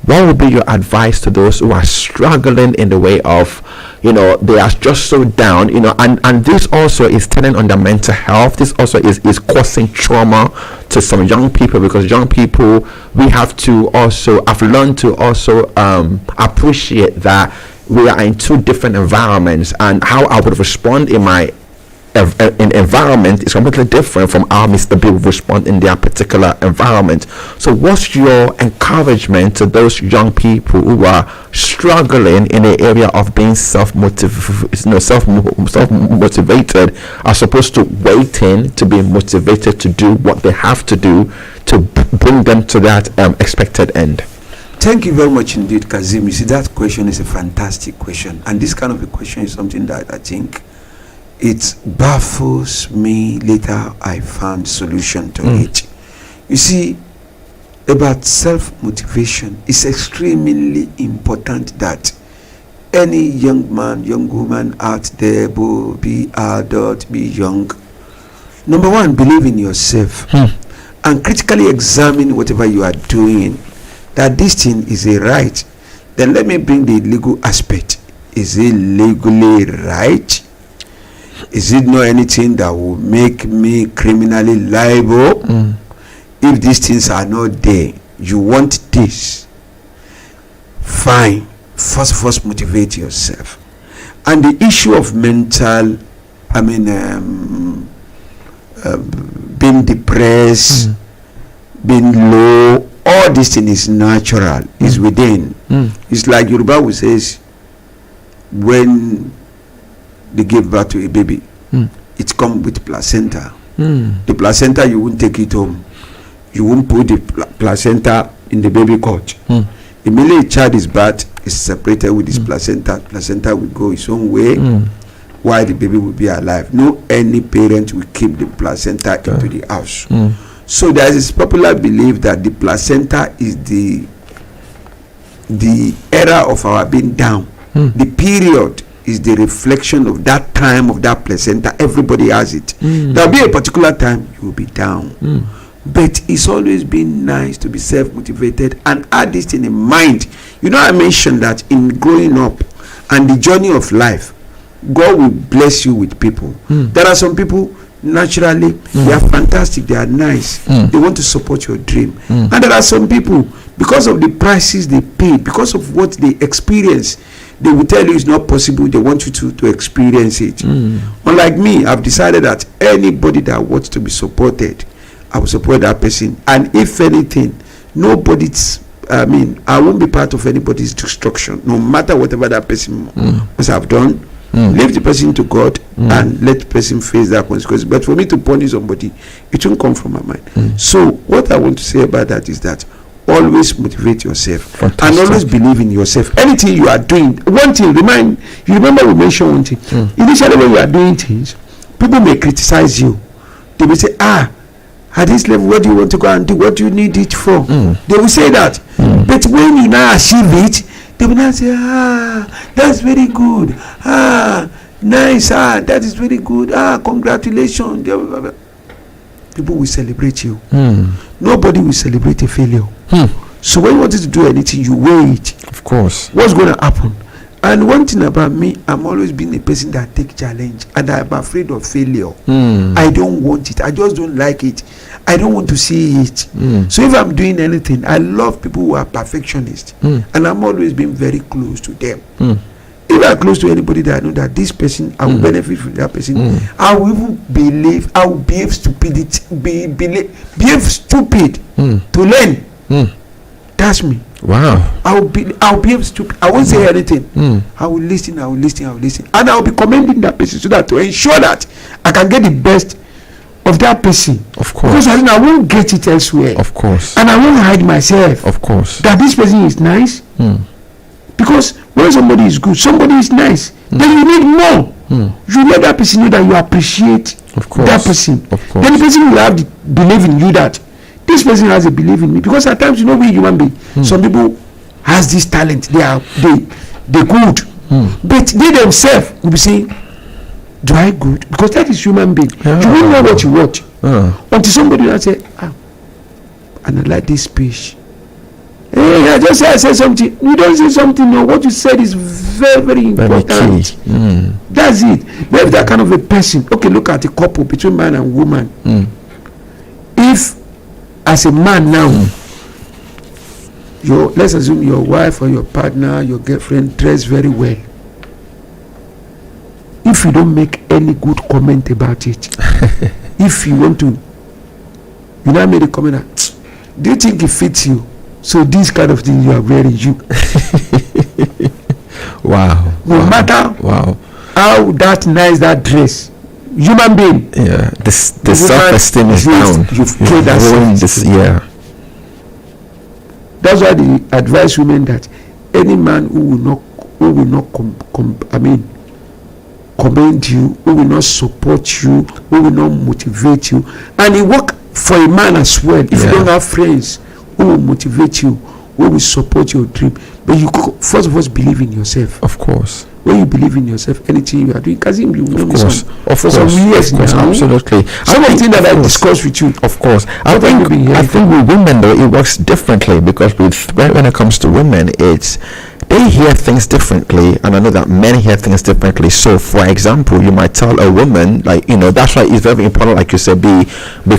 what would be your advice to those who are struggling in the way of, they are just so down, and this also is turning on their mental health. This also is causing trauma to some young people, because young people, we have to also, I've learned to also appreciate that we are in two different environments, and how I would respond in my environment is completely different from how Mr. B will respond in their particular environment. So what's your encouragement to those young people who are struggling in the area of being self-motivated, as opposed to waiting to be motivated to do what they have to do to bring them to that expected end? Thank you very much indeed, Kazim. You see, that question is a fantastic question, and this kind of a question is something that I think it baffles me. Later I found solution to it. You see, about self-motivation, it's extremely important that any young man, young woman out there, be adult, be young, number one, believe in yourself and critically examine whatever you are doing, that this thing is a right. Then let me bring the legal aspect. Is it legally right? Is it not anything that will make me criminally liable? If these things are not there, you want this, fine. First motivate yourself. And the issue of mental, being depressed, being low, all this thing is natural, is within. It's like Yoruba will says, when they give birth to a baby, it comes with placenta. The placenta, you won't take it home. You won't put the placenta in the baby cot. Immediately a child is birth, is separated with his placenta will go its own way, while the baby will be alive. No any parent will keep the placenta into the house. So there is this popular belief that the placenta is the era of our being down. The period is the reflection of that time of that placenta. Everybody has it. There'll be a particular time you will be down. But it's always been nice to be self-motivated and add this in mind. You know, I mentioned that in growing up and the journey of life, God will bless you with people. There are some people naturally they are fantastic, they are nice, they want to support your dream. And there are some people, because of the prices they pay, because of what they experience, they will tell you it's not possible. They want you to experience it. Unlike me, I've decided that anybody that wants to be supported, I will support that person. And if anything, I won't be part of anybody's destruction, no matter whatever that person must have done. Leave the person to God and let the person face that consequence. But for me to punish somebody, it won't come from my mind. So what I want to say about that is that always motivate yourself. Fantastic. And always believe in yourself. Anything you are doing, one thing, you remember we mentioned one thing. Initially when you are doing things, people may criticize you. They will say, at this level, what do you want to go and do? What do you need it for? They will say that. But when you now achieve it, they will now say, that's very good. Nice. That is very good. Congratulations. People will celebrate you. Nobody will celebrate a failure. So when you want to do anything, you weigh it. Of course. What's going to happen? And one thing about me, I'm always been a person that take challenge, and I'm afraid of failure. I don't want it. I just don't like it. I don't want to see it. So if I'm doing anything, I love people who are perfectionists, and I'm always been very close to them. If I'm close to anybody that I know that this person, I will benefit from that person, I will even behave stupid to learn. That's me. Wow. I'll behave stupid. I won't say anything. I will listen, and I'll be commending that person so that to ensure that I can get the best of that person. Of course. Because I won't get it elsewhere. Of course. And I won't hide myself. Of course. That this person is nice. Because when somebody is good, somebody is nice, then you need more. You let that person know that you appreciate that person. Of course. Then the person will have the belief in you that this person has a belief in me. Because at times, we human beings, some people has this talent. They good. But they themselves will be saying, do I good? Because that is human being. You will know what you want. Until somebody will say, and I like this speech. Hey, I said something. You don't say something. No, what you said is very, very important. That's it. Maybe that kind of a person. Okay, look at a couple between man and woman. If, as a man now, let's assume your wife or your partner, your girlfriend dress very well. If you don't make any good comment about it, if you want to, you now made a comment, do you think it fits you? So this kind of thing you are wearing, you. Wow. No matter how that nice that dress, human being. Yeah. The self-esteem is down. You've killed that self-esteem. Yeah. That's why they advise women that any man who will not commend you, who will not support you, who will not motivate you, and it work for a man as well. If you don't have friends who will motivate you, who will support your dream, but you first of all believe in yourself. Of course. When you believe in yourself, anything you are doing, Kazim, you will know for some years now. Absolutely. Some of the things that I discussed with you. Of course. I think with women though it works differently, because when it comes to women, they hear things differently, and I know that men hear things differently. So for example, you might tell a woman, that's why it's very important, like you said, be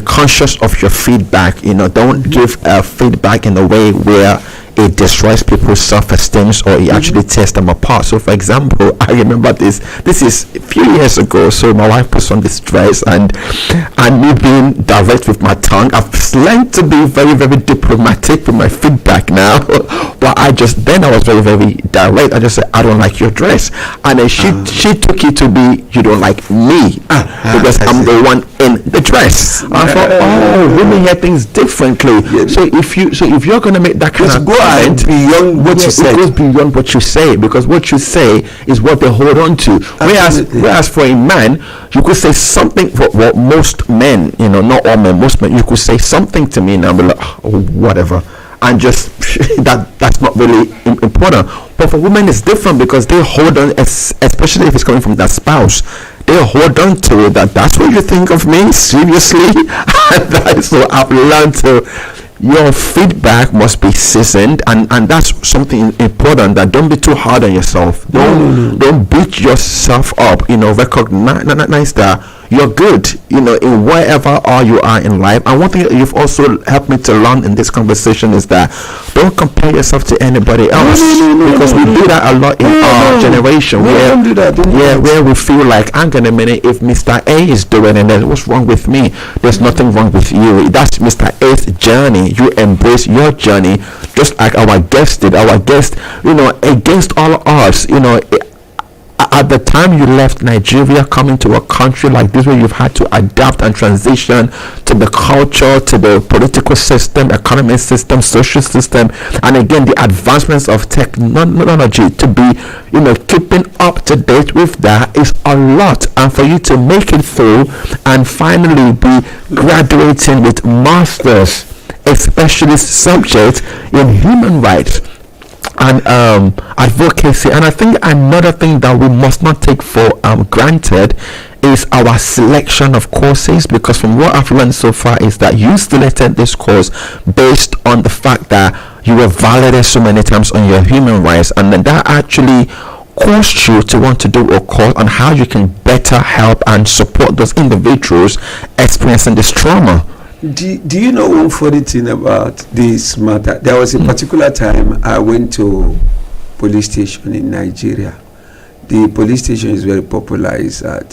conscious of your feedback. Don't give feedback in a way where it destroys people's self-esteem or it actually tears them apart. So for example, I remember this is a few years ago. So my wife puts on this dress, and me being direct with my tongue, I've learned to be very, very diplomatic with my feedback now. But I was very, very direct. I just said, I don't like your dress, and then she took it to be, you don't like me because I'm the one in the dress. I thought, women hear things differently. So if you're gonna make that kind of comment, goes beyond what you said. It goes beyond what you say, because what you say is what they hold on to. Whereas for a man, you could say something. For most men, not all men, most men, you could say something to me and I'll be like, oh, whatever, and just that's not really important. But for women, it's different, because they hold on, especially if it's coming from their spouse. They hold on to it, that's what you think of me, seriously. So I've learned to, your feedback must be seasoned, and that's something important, that don't be too hard on yourself. Don't beat yourself up. Recognize that you're good, in wherever you are in life. And one thing that you've also helped me to learn in this conversation is that don't compare yourself to anybody else, because we do that a lot in our generation, where we feel like, hang on a minute, if Mr. A is doing it, then what's wrong with me? There's nothing wrong with you. That's Mr. A's journey. You embrace your journey, just like our guest did. Our guest, against all odds, at the time you left Nigeria, coming to a country like this, where you've had to adapt and transition to the culture, to the political system, economic system, social system, and again the advancements of technology, to be keeping up to date with that is a lot. And for you to make it through and finally be graduating with masters, especially subject in human rights and advocacy. And I think another thing that we must not take for granted is our selection of courses, because from what I've learned so far is that you selected this course based on the fact that you were validated so many times on your human rights, and then that actually caused you to want to do a course on how you can better help and support those individuals experiencing this trauma. Do you know one funny thing about this matter? There was a particular time I went to police station in Nigeria. The police station is very popular. It's at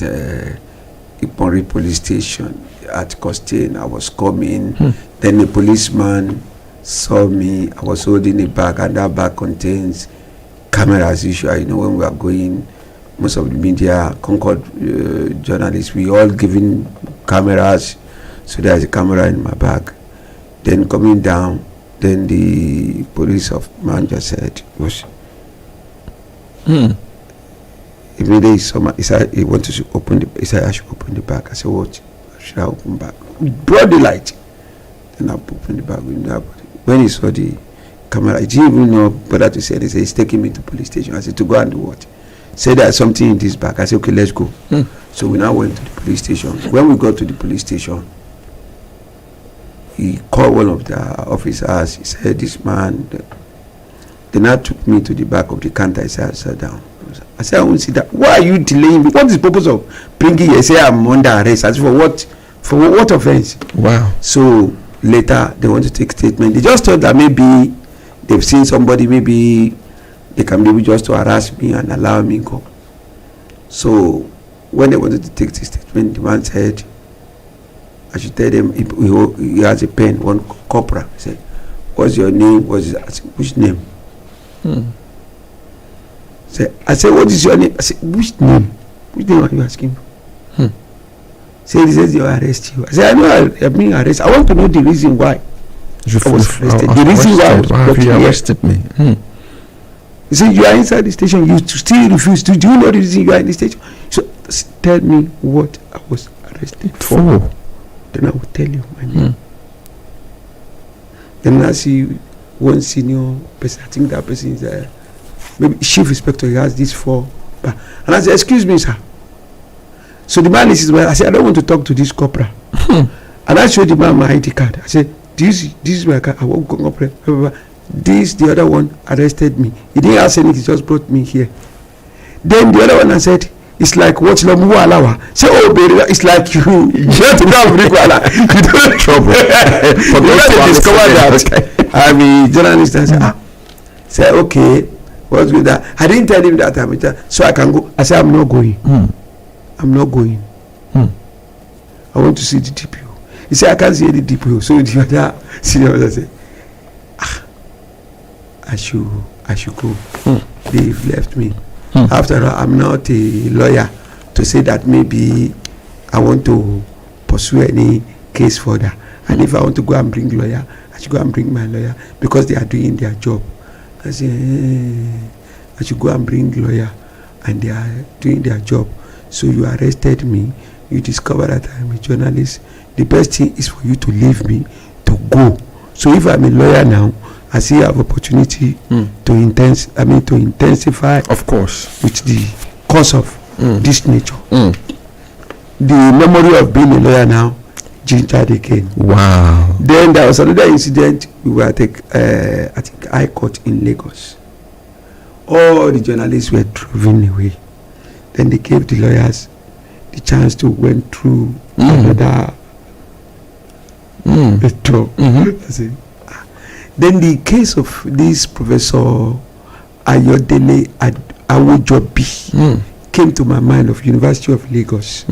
Iponri police station at Costain. I was coming. Then the policeman saw me. I was holding a bag, and that bag contains cameras. Usually, when we are going, most of the media, Concord journalists, we all giving cameras. So there's a camera in my bag. Then coming down, then the police man just said, immediately he said he wanted to open he said I should open the bag. I said, what should I open bag? Broad daylight. Then I opened the bag with nobody. When he saw the camera, he didn't even know better to say. He said, he's taking me to police station. I said, to go and do what? He said, there's something in this bag. I said, okay, let's go. So we now went to the police station. When we got to the police station, he called one of the officers. He said, this man. They now took me to the back of the counter. I said, I sat down. I said, I won't see that. Why are you delaying me? What is the purpose of bringing you? I say, I'm under arrest. I said, for what? For what offense? Wow. So later, they want to take statement. They just thought that maybe they've seen somebody, maybe they can maybe just to harass me and allow me go. So when they wanted to take the statement, the man said, I should tell them he has a pen, one corporal. He said, what's your name? I said, which name? I said, what is your name? I said, which name? Which name are you asking for? He says they will arrest you. I said, I know I'm being arrested. I want to know the reason why I was arrested. The reason why I was brought here. Arrested me. He said, you are inside the station. You still refuse to. Do you know the reason you are in the station? So tell me what I was arrested for. Then I will tell you my name. Then I see one senior person. I think that person is maybe chief inspector. He has this for. And I said, excuse me, sir. So the man is well. I said, I don't want to talk to this corporal. And I showed the man my ID card. I said, this is my card. I won't go up. The other one arrested me. He didn't ask anything. He just brought me here. Then the other one I said, it's like what Alawa. Say, oh baby, it's like you have to go bring Wala. You don't have trouble. But they discover that I'm a journalist. I said, say, okay, what's with that? I didn't tell him that time, so I can go. I said, I'm not going. I'm not going. I want to see the DPO. He said, I can't see any DPO. So the other senior I said, I should go. They've left me. After all, I'm not a lawyer to say that maybe I want to pursue any case further. And if I want to go and bring lawyer, I should go and bring my lawyer because they are doing their job. I say, I should go and bring lawyer, and they are doing their job. So you arrested me. You discover that I'm a journalist. The best thing is for you to leave me to go. So if I'm a lawyer now, I still have opportunity to intensify, Of course. with the cause of this nature. The memory of being a lawyer now gingered again. Wow. Then there was another incident. We were at I think High Court in Lagos. All the journalists were driven away. Then they gave the lawyers the chance to went through another tour. I say, then the case of this Professor Ayodele Awojobi came to my mind of University of Lagos.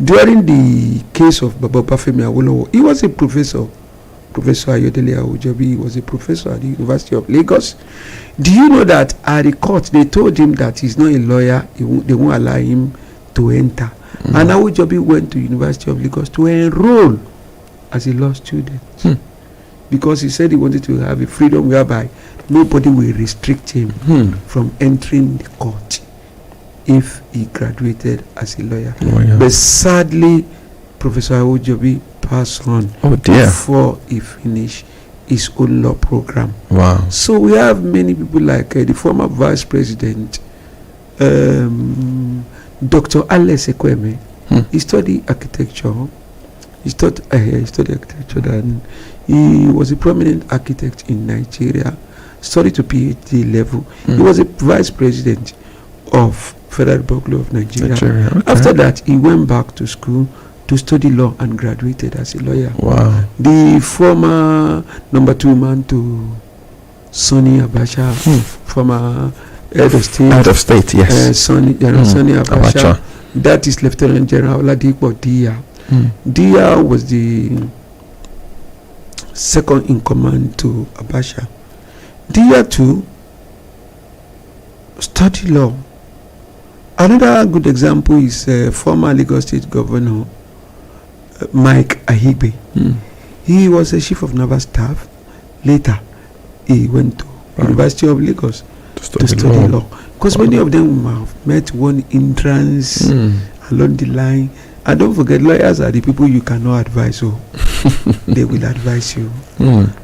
During the case of Baba Bafemi Awolowo, he was a professor. Professor Ayodele Awojobi was a professor at the University of Lagos. Do you know that at the court they told him that he's not a lawyer, they won't allow him to enter. And Awojobi went to University of Lagos to enroll as a law student. Because he said he wanted to have a freedom whereby nobody will restrict him from entering the court if he graduated as a lawyer. Oh, yeah. But sadly, Professor Awojobi passed on before he finished his own law program. Wow. So we have many people like the former vice president, Dr. Alex Ekweme. He studied architecture. He studied architecture, and he was a prominent architect in Nigeria. Studied to PhD level. He was a vice president of Federal Republic of Nigeria. Okay. After that, he went back to school to study law and graduated as a lawyer. Wow. The former number 2 man to Sonny Abacha, former head of state. Head of state, yes. Sonny Abacha. That is Lieutenant General Oladipo Dia. Dia was the second in command to Abacha. Dia too studied law. Another good example is former Lagos State Governor Mike Ahigbe. He was a chief of naval staff. Later, he went to University of Lagos to study law. Because many of them have met one hindrance along the line. And don't forget, lawyers are the people you cannot advise. So they will advise you.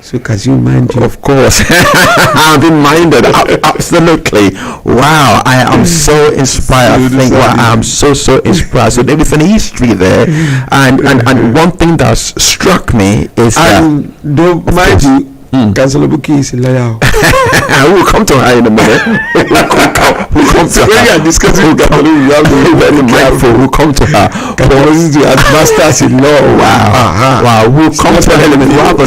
So can you mind you? Of course. I've been minded. Absolutely. Wow. I am so inspired. I think I am so inspired. So there is an history there. And one thing that struck me is and don't mind you, Councillor Buki is a lawyer. We'll come to her in a minute. We'll come to her. When you are discussing you have to be very mindful. We'll come to her. You have masters in law. Wow. We'll come to her in a minute. We'll have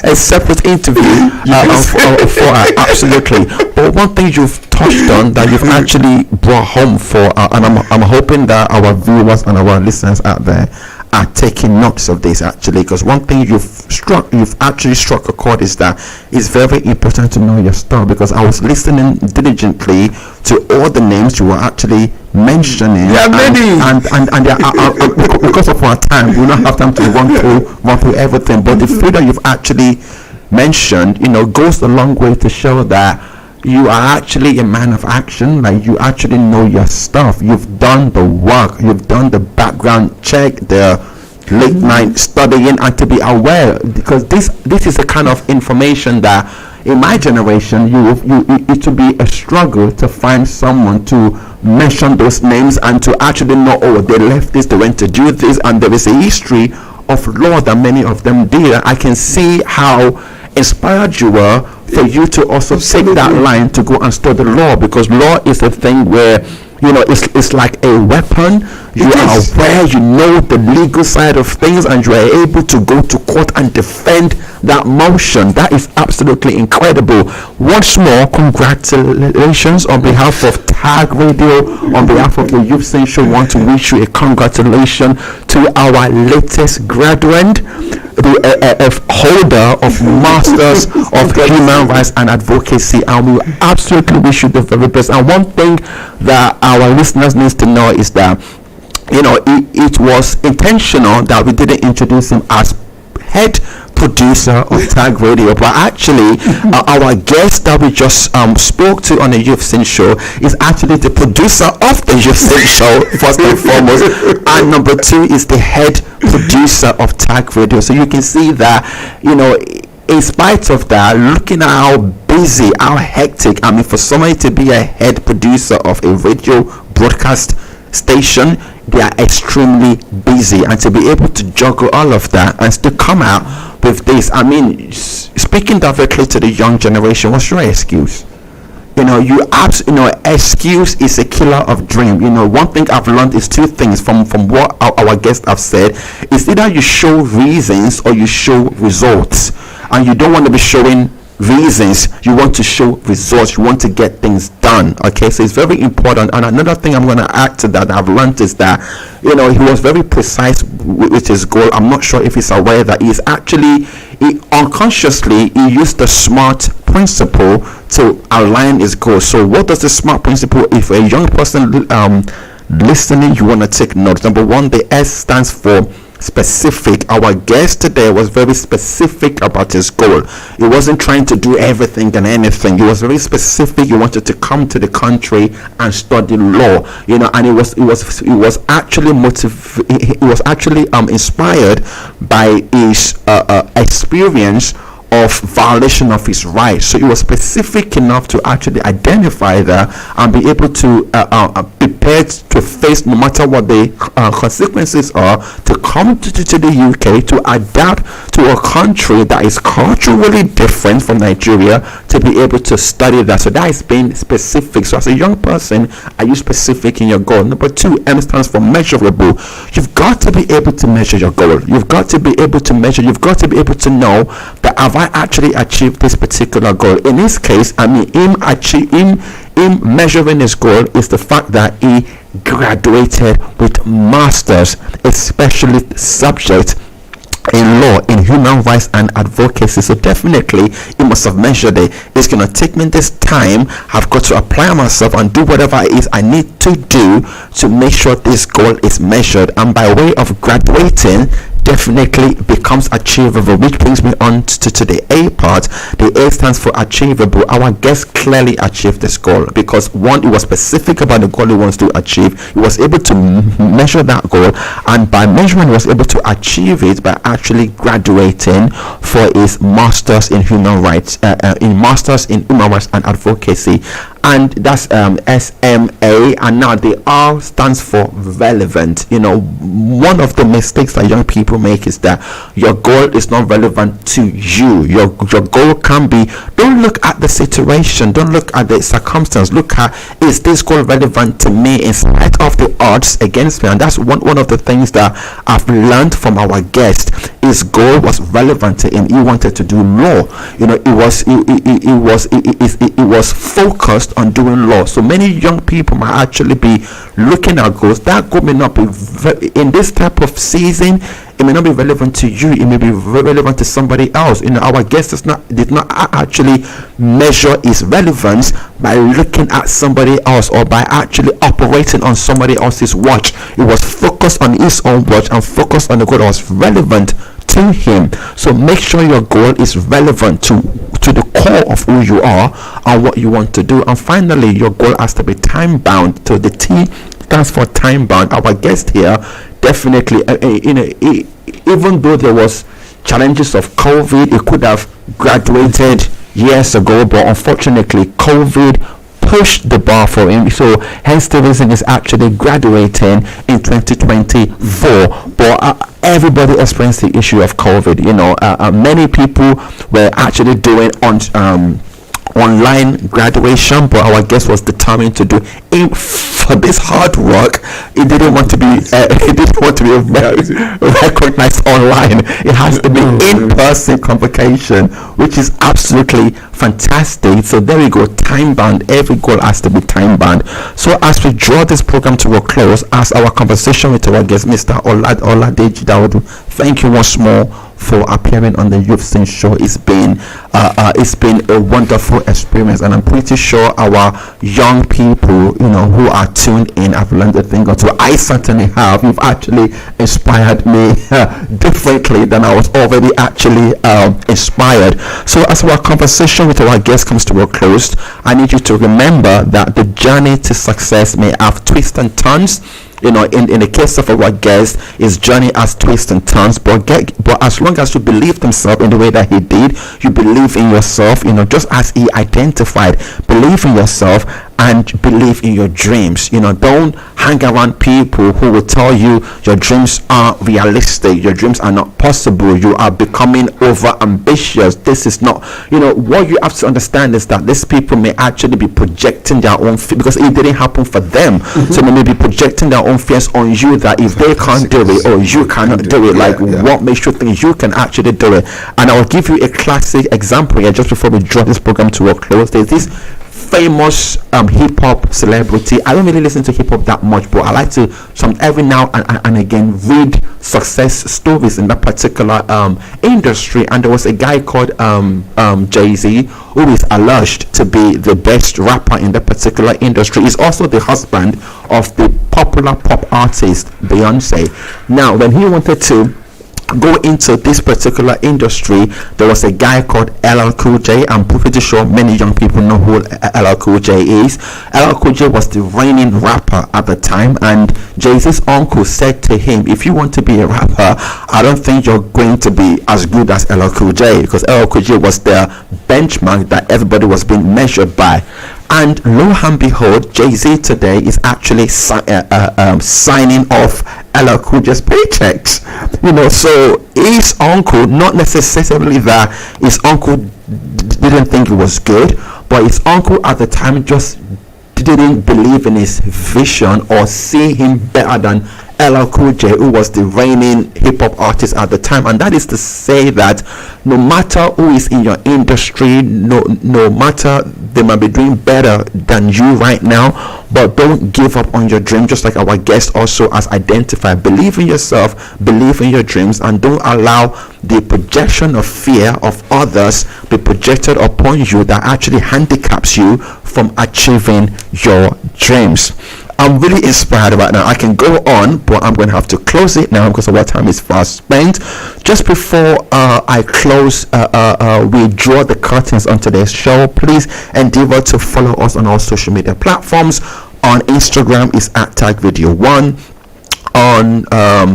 a separate interview for her. Absolutely. But one thing you've touched on that you've actually brought home for, and I'm hoping that our viewers and our listeners out there are taking notes of this, actually, because one thing you've actually struck a chord is that it's very important to know your stuff, because I was listening diligently to all the names you were actually mentioning. There are many. And because of our time, we will not have time to run through everything, but the few that you've actually mentioned, goes a long way to show that you are actually a man of action. Like, you actually know your stuff. You've done the work. You've done the background check, the late night studying, and to be aware, because this is the kind of information that in my generation it will be a struggle to find someone to mention those names and to actually know, they left this, they went to do this, and there is a history of law that many of them did. I can see how inspired you were for you to also take that line to go and study law, because law is a thing where it's like a weapon. You are aware, you know the legal side of things, and you are able to go to court and defend that motion. That is absolutely incredible. Once more, congratulations on behalf of Tag Radio, on behalf of the Youth Central. Want to wish you a congratulations to our latest graduate, the holder of Masters of Human Rights and Advocacy, and we absolutely wish you the very best. And one thing that our listeners need to know is that it was intentional that we didn't introduce him as head producer of Tag Radio, but actually our guest that we just spoke to on the Youth Scene show is actually the producer of the Youth Scene show, first and foremost, and number two is the head producer of Tag Radio. So you can see that, you know, in spite of that, looking at how busy, how hectic, I mean, for somebody to be a head producer of a radio broadcast station, they are extremely busy, and to be able to juggle all of that and still come out with this, I mean, speaking directly to the young generation, what's your excuse? You know, excuse is a killer of dream. You know, one thing I've learned is two things from what our guests have said. Is either you show reasons or you show results, and you don't want to be showing reasons, you want to show results, you want to get things done. Okay, so it's very important. And another thing I'm going to add to that I've learned is that, you know, he was very precise with his goal. I'm not sure if he's aware that he unconsciously used the SMART principle to align his goal. So what does the SMART principle, if a young person listening, you want to take notes. Number one, the S stands for specific. Our guest today was very specific about his goal. He wasn't trying to do everything and anything. He was very specific. He wanted to come to the country and study law, you know, and it was actually inspired by his experience of violation of his rights. So he was specific enough to actually identify that and be able to prepared to face no matter what the consequences are, to come to the UK, to adapt to a country that is culturally different from Nigeria, to be able to study that. So that is being specific. So as a young person, are you specific in your goal? Number two, M stands for measurable. You've got to be able to measure your goal. You've got to be able to measure. You've got to be able to know that have I actually achieved this particular goal. In this case, I mean, him measuring his goal is the fact that he graduated with masters, especially subject in law, in human rights and advocacy. So definitely he must have measured it. It's going to take me this time. I've got to apply myself and do whatever it is I need to do to make sure this goal is measured, and by way of graduating, definitely becomes achievable, which brings me on to the A part. The A stands for achievable. Our guest clearly achieved this goal because one, he was specific about the goal he wants to achieve. He was able to measure that goal, and by measuring, he was able to achieve it by actually graduating for his masters in human rights, in masters in human rights and advocacy, and that's SMA. And now the R stands for relevant. You know, one of the mistakes that young people make is that your goal is not relevant to you. Your goal can be, don't look at the situation, don't look at the circumstance, look at, is this goal relevant to me in spite of the odds against me? And that's one of the things that I've learned from our guest. His goal was relevant to him. He wanted to do law. You know, it was focused on doing law. So many young people might actually be looking at goals. That goal may not be in this type of season. It may not be relevant to you. It may be relevant to somebody else. You know, our guest did not actually measure his relevance by looking at somebody else or by actually operating on somebody else's watch. It was focused on his own watch and focused on the goal that was relevant to him. So make sure your goal is relevant to the core of who you are and what you want to do. And finally, your goal has to be time bound. So the T stands for time bound. Our guest here definitely, even though there was challenges of COVID, he could have graduated years ago, but unfortunately COVID pushed the bar for him. So hence the reason is actually graduating in 2024. But everybody experienced the issue of COVID. You know, many people were actually doing online graduation, but our guest was determined to do it for this hard work. He didn't want to be recognized online. It has to be in-person convocation, which is absolutely fantastic. So there we go, time bound. Every goal has to be time bound. So as we draw this program to a close, as our conversation with our guest, Mr. Oladeji Dawodu, thank you once more for appearing on the Youth Scene Show. It's been a wonderful experience, and I'm pretty sure our young people, who are tuned in, have learned a thing or two. I certainly have. You've actually inspired me differently than I was already actually inspired. So as our conversation with our guest comes to a close, I need you to remember that the journey to success may have twists and turns. In the case of our guest, his journey has twists and turns, but as long as you believe himself in the way that he did, you believe in yourself, just as he identified, believe in yourself and believe in your dreams. Don't hang around people who will tell you your dreams aren't realistic, your dreams are not possible, you are becoming over ambitious. This is not, what you have to understand is that these people may actually be projecting their own fear, because it didn't happen for them. So they may be projecting their own fears on you, that if they can't do it, or you cannot do it, what makes you think you can actually do it? And I will give you a classic example here just before we draw this program to a close. There's this famous hip-hop celebrity. I don't really listen to hip-hop that much, but I like to every now and again read success stories in that particular industry. And there was a guy called Jay-Z, who is alleged to be the best rapper in that particular industry. He's also the husband of the popular pop artist Beyonce. Now, when he wanted to go into this particular industry, there was a guy called LL Cool J. I'm pretty sure many young people know who LL Cool J is. LL Cool J was the reigning rapper at the time, and Jay-Z's uncle said to him, if you want to be a rapper, I don't think you're going to be as good as LL Cool J, because LL Cool J was the benchmark that everybody was being measured by. And lo and behold, Jay-Z today is actually signing off LL Cool J's paychecks. So his uncle, not necessarily that his uncle didn't think it was good, but his uncle at the time just didn't believe in his vision or see him better than LL Cool J, who was the reigning hip-hop artist at the time. And that is to say that no matter who is in your industry, no matter, they might be doing better than you right now, but don't give up on your dream. Just like our guest also has identified, believe in yourself, believe in your dreams, and don't allow the projection of fear of others be projected upon you that actually handicaps you from achieving your dreams. I'm really inspired right now. I can go on, but I'm going to have to close it now because our time is fast spent. Just before I close, we draw the curtains on today's show. Please endeavor to follow us on all social media platforms. On Instagram is at TagVideo1. On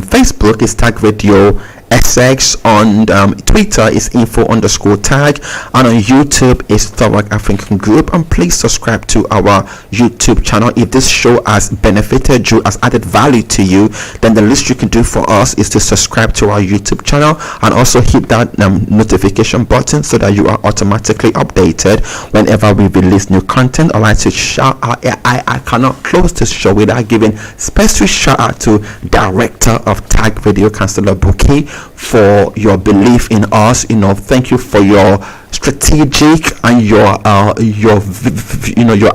Facebook is TagVideo SX. On Twitter is info_tag, and on YouTube is Thorak African Group. And please subscribe to our YouTube channel. If this show has benefited you, has added value to you, then the least you can do for us is to subscribe to our YouTube channel and also hit that notification button so that you are automatically updated whenever we release new content. I'd like to shout out, I cannot close this show without giving special shout out to Director of Tag Video, Councillor Buki, for your belief in us. Thank you for your strategic and your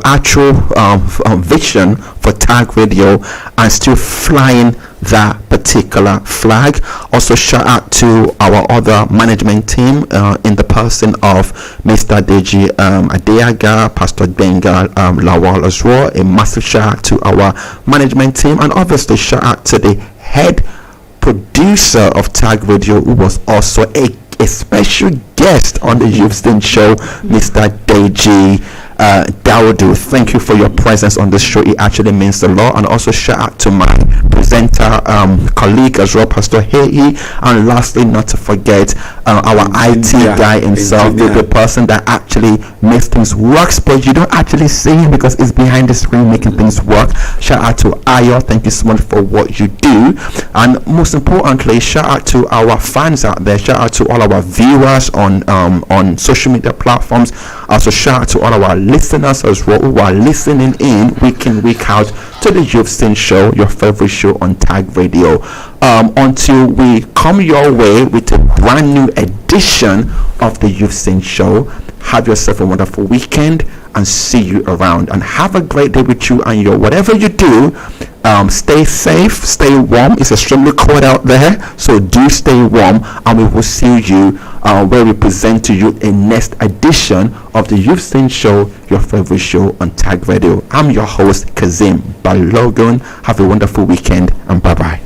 actual vision for Tag Radio and still flying that particular flag. Also shout out to our other management team in the person of Mr. Deji Adeaga, Pastor Benga Lawal as well. A massive shout out to our management team, and obviously shout out to the head producer of Tag Radio, who was also a special guest on the Youth Scene Show, Mr. Deji Daudu. Thank you for your presence on this show. It actually means a lot. And also shout out to my presenter colleague as well, Pastor Hei. And lastly, not to forget our IT guy himself, the person that actually makes things work, but you don't actually see him because he's behind the screen making things work. Shout out to Ayo. Thank you so much for what you do. And most importantly, shout out to our fans out there. Shout out to all our viewers on social media platforms. Also shout out to all our listeners as well who are listening in week in, week out to the Youth Scene Show, your favorite show on Tag Radio. Until we come your way with a brand new edition of the Youth Scene Show, have yourself a wonderful weekend and see you around. And have a great day with you and your whatever you do. Stay safe, stay warm. It's extremely cold out there, so do stay warm, and we will see you where we present to you a next edition of the Youth Scene Show, your favorite show on Tag Radio. I'm your host, Kazim Balogun. Have a wonderful weekend, and bye bye.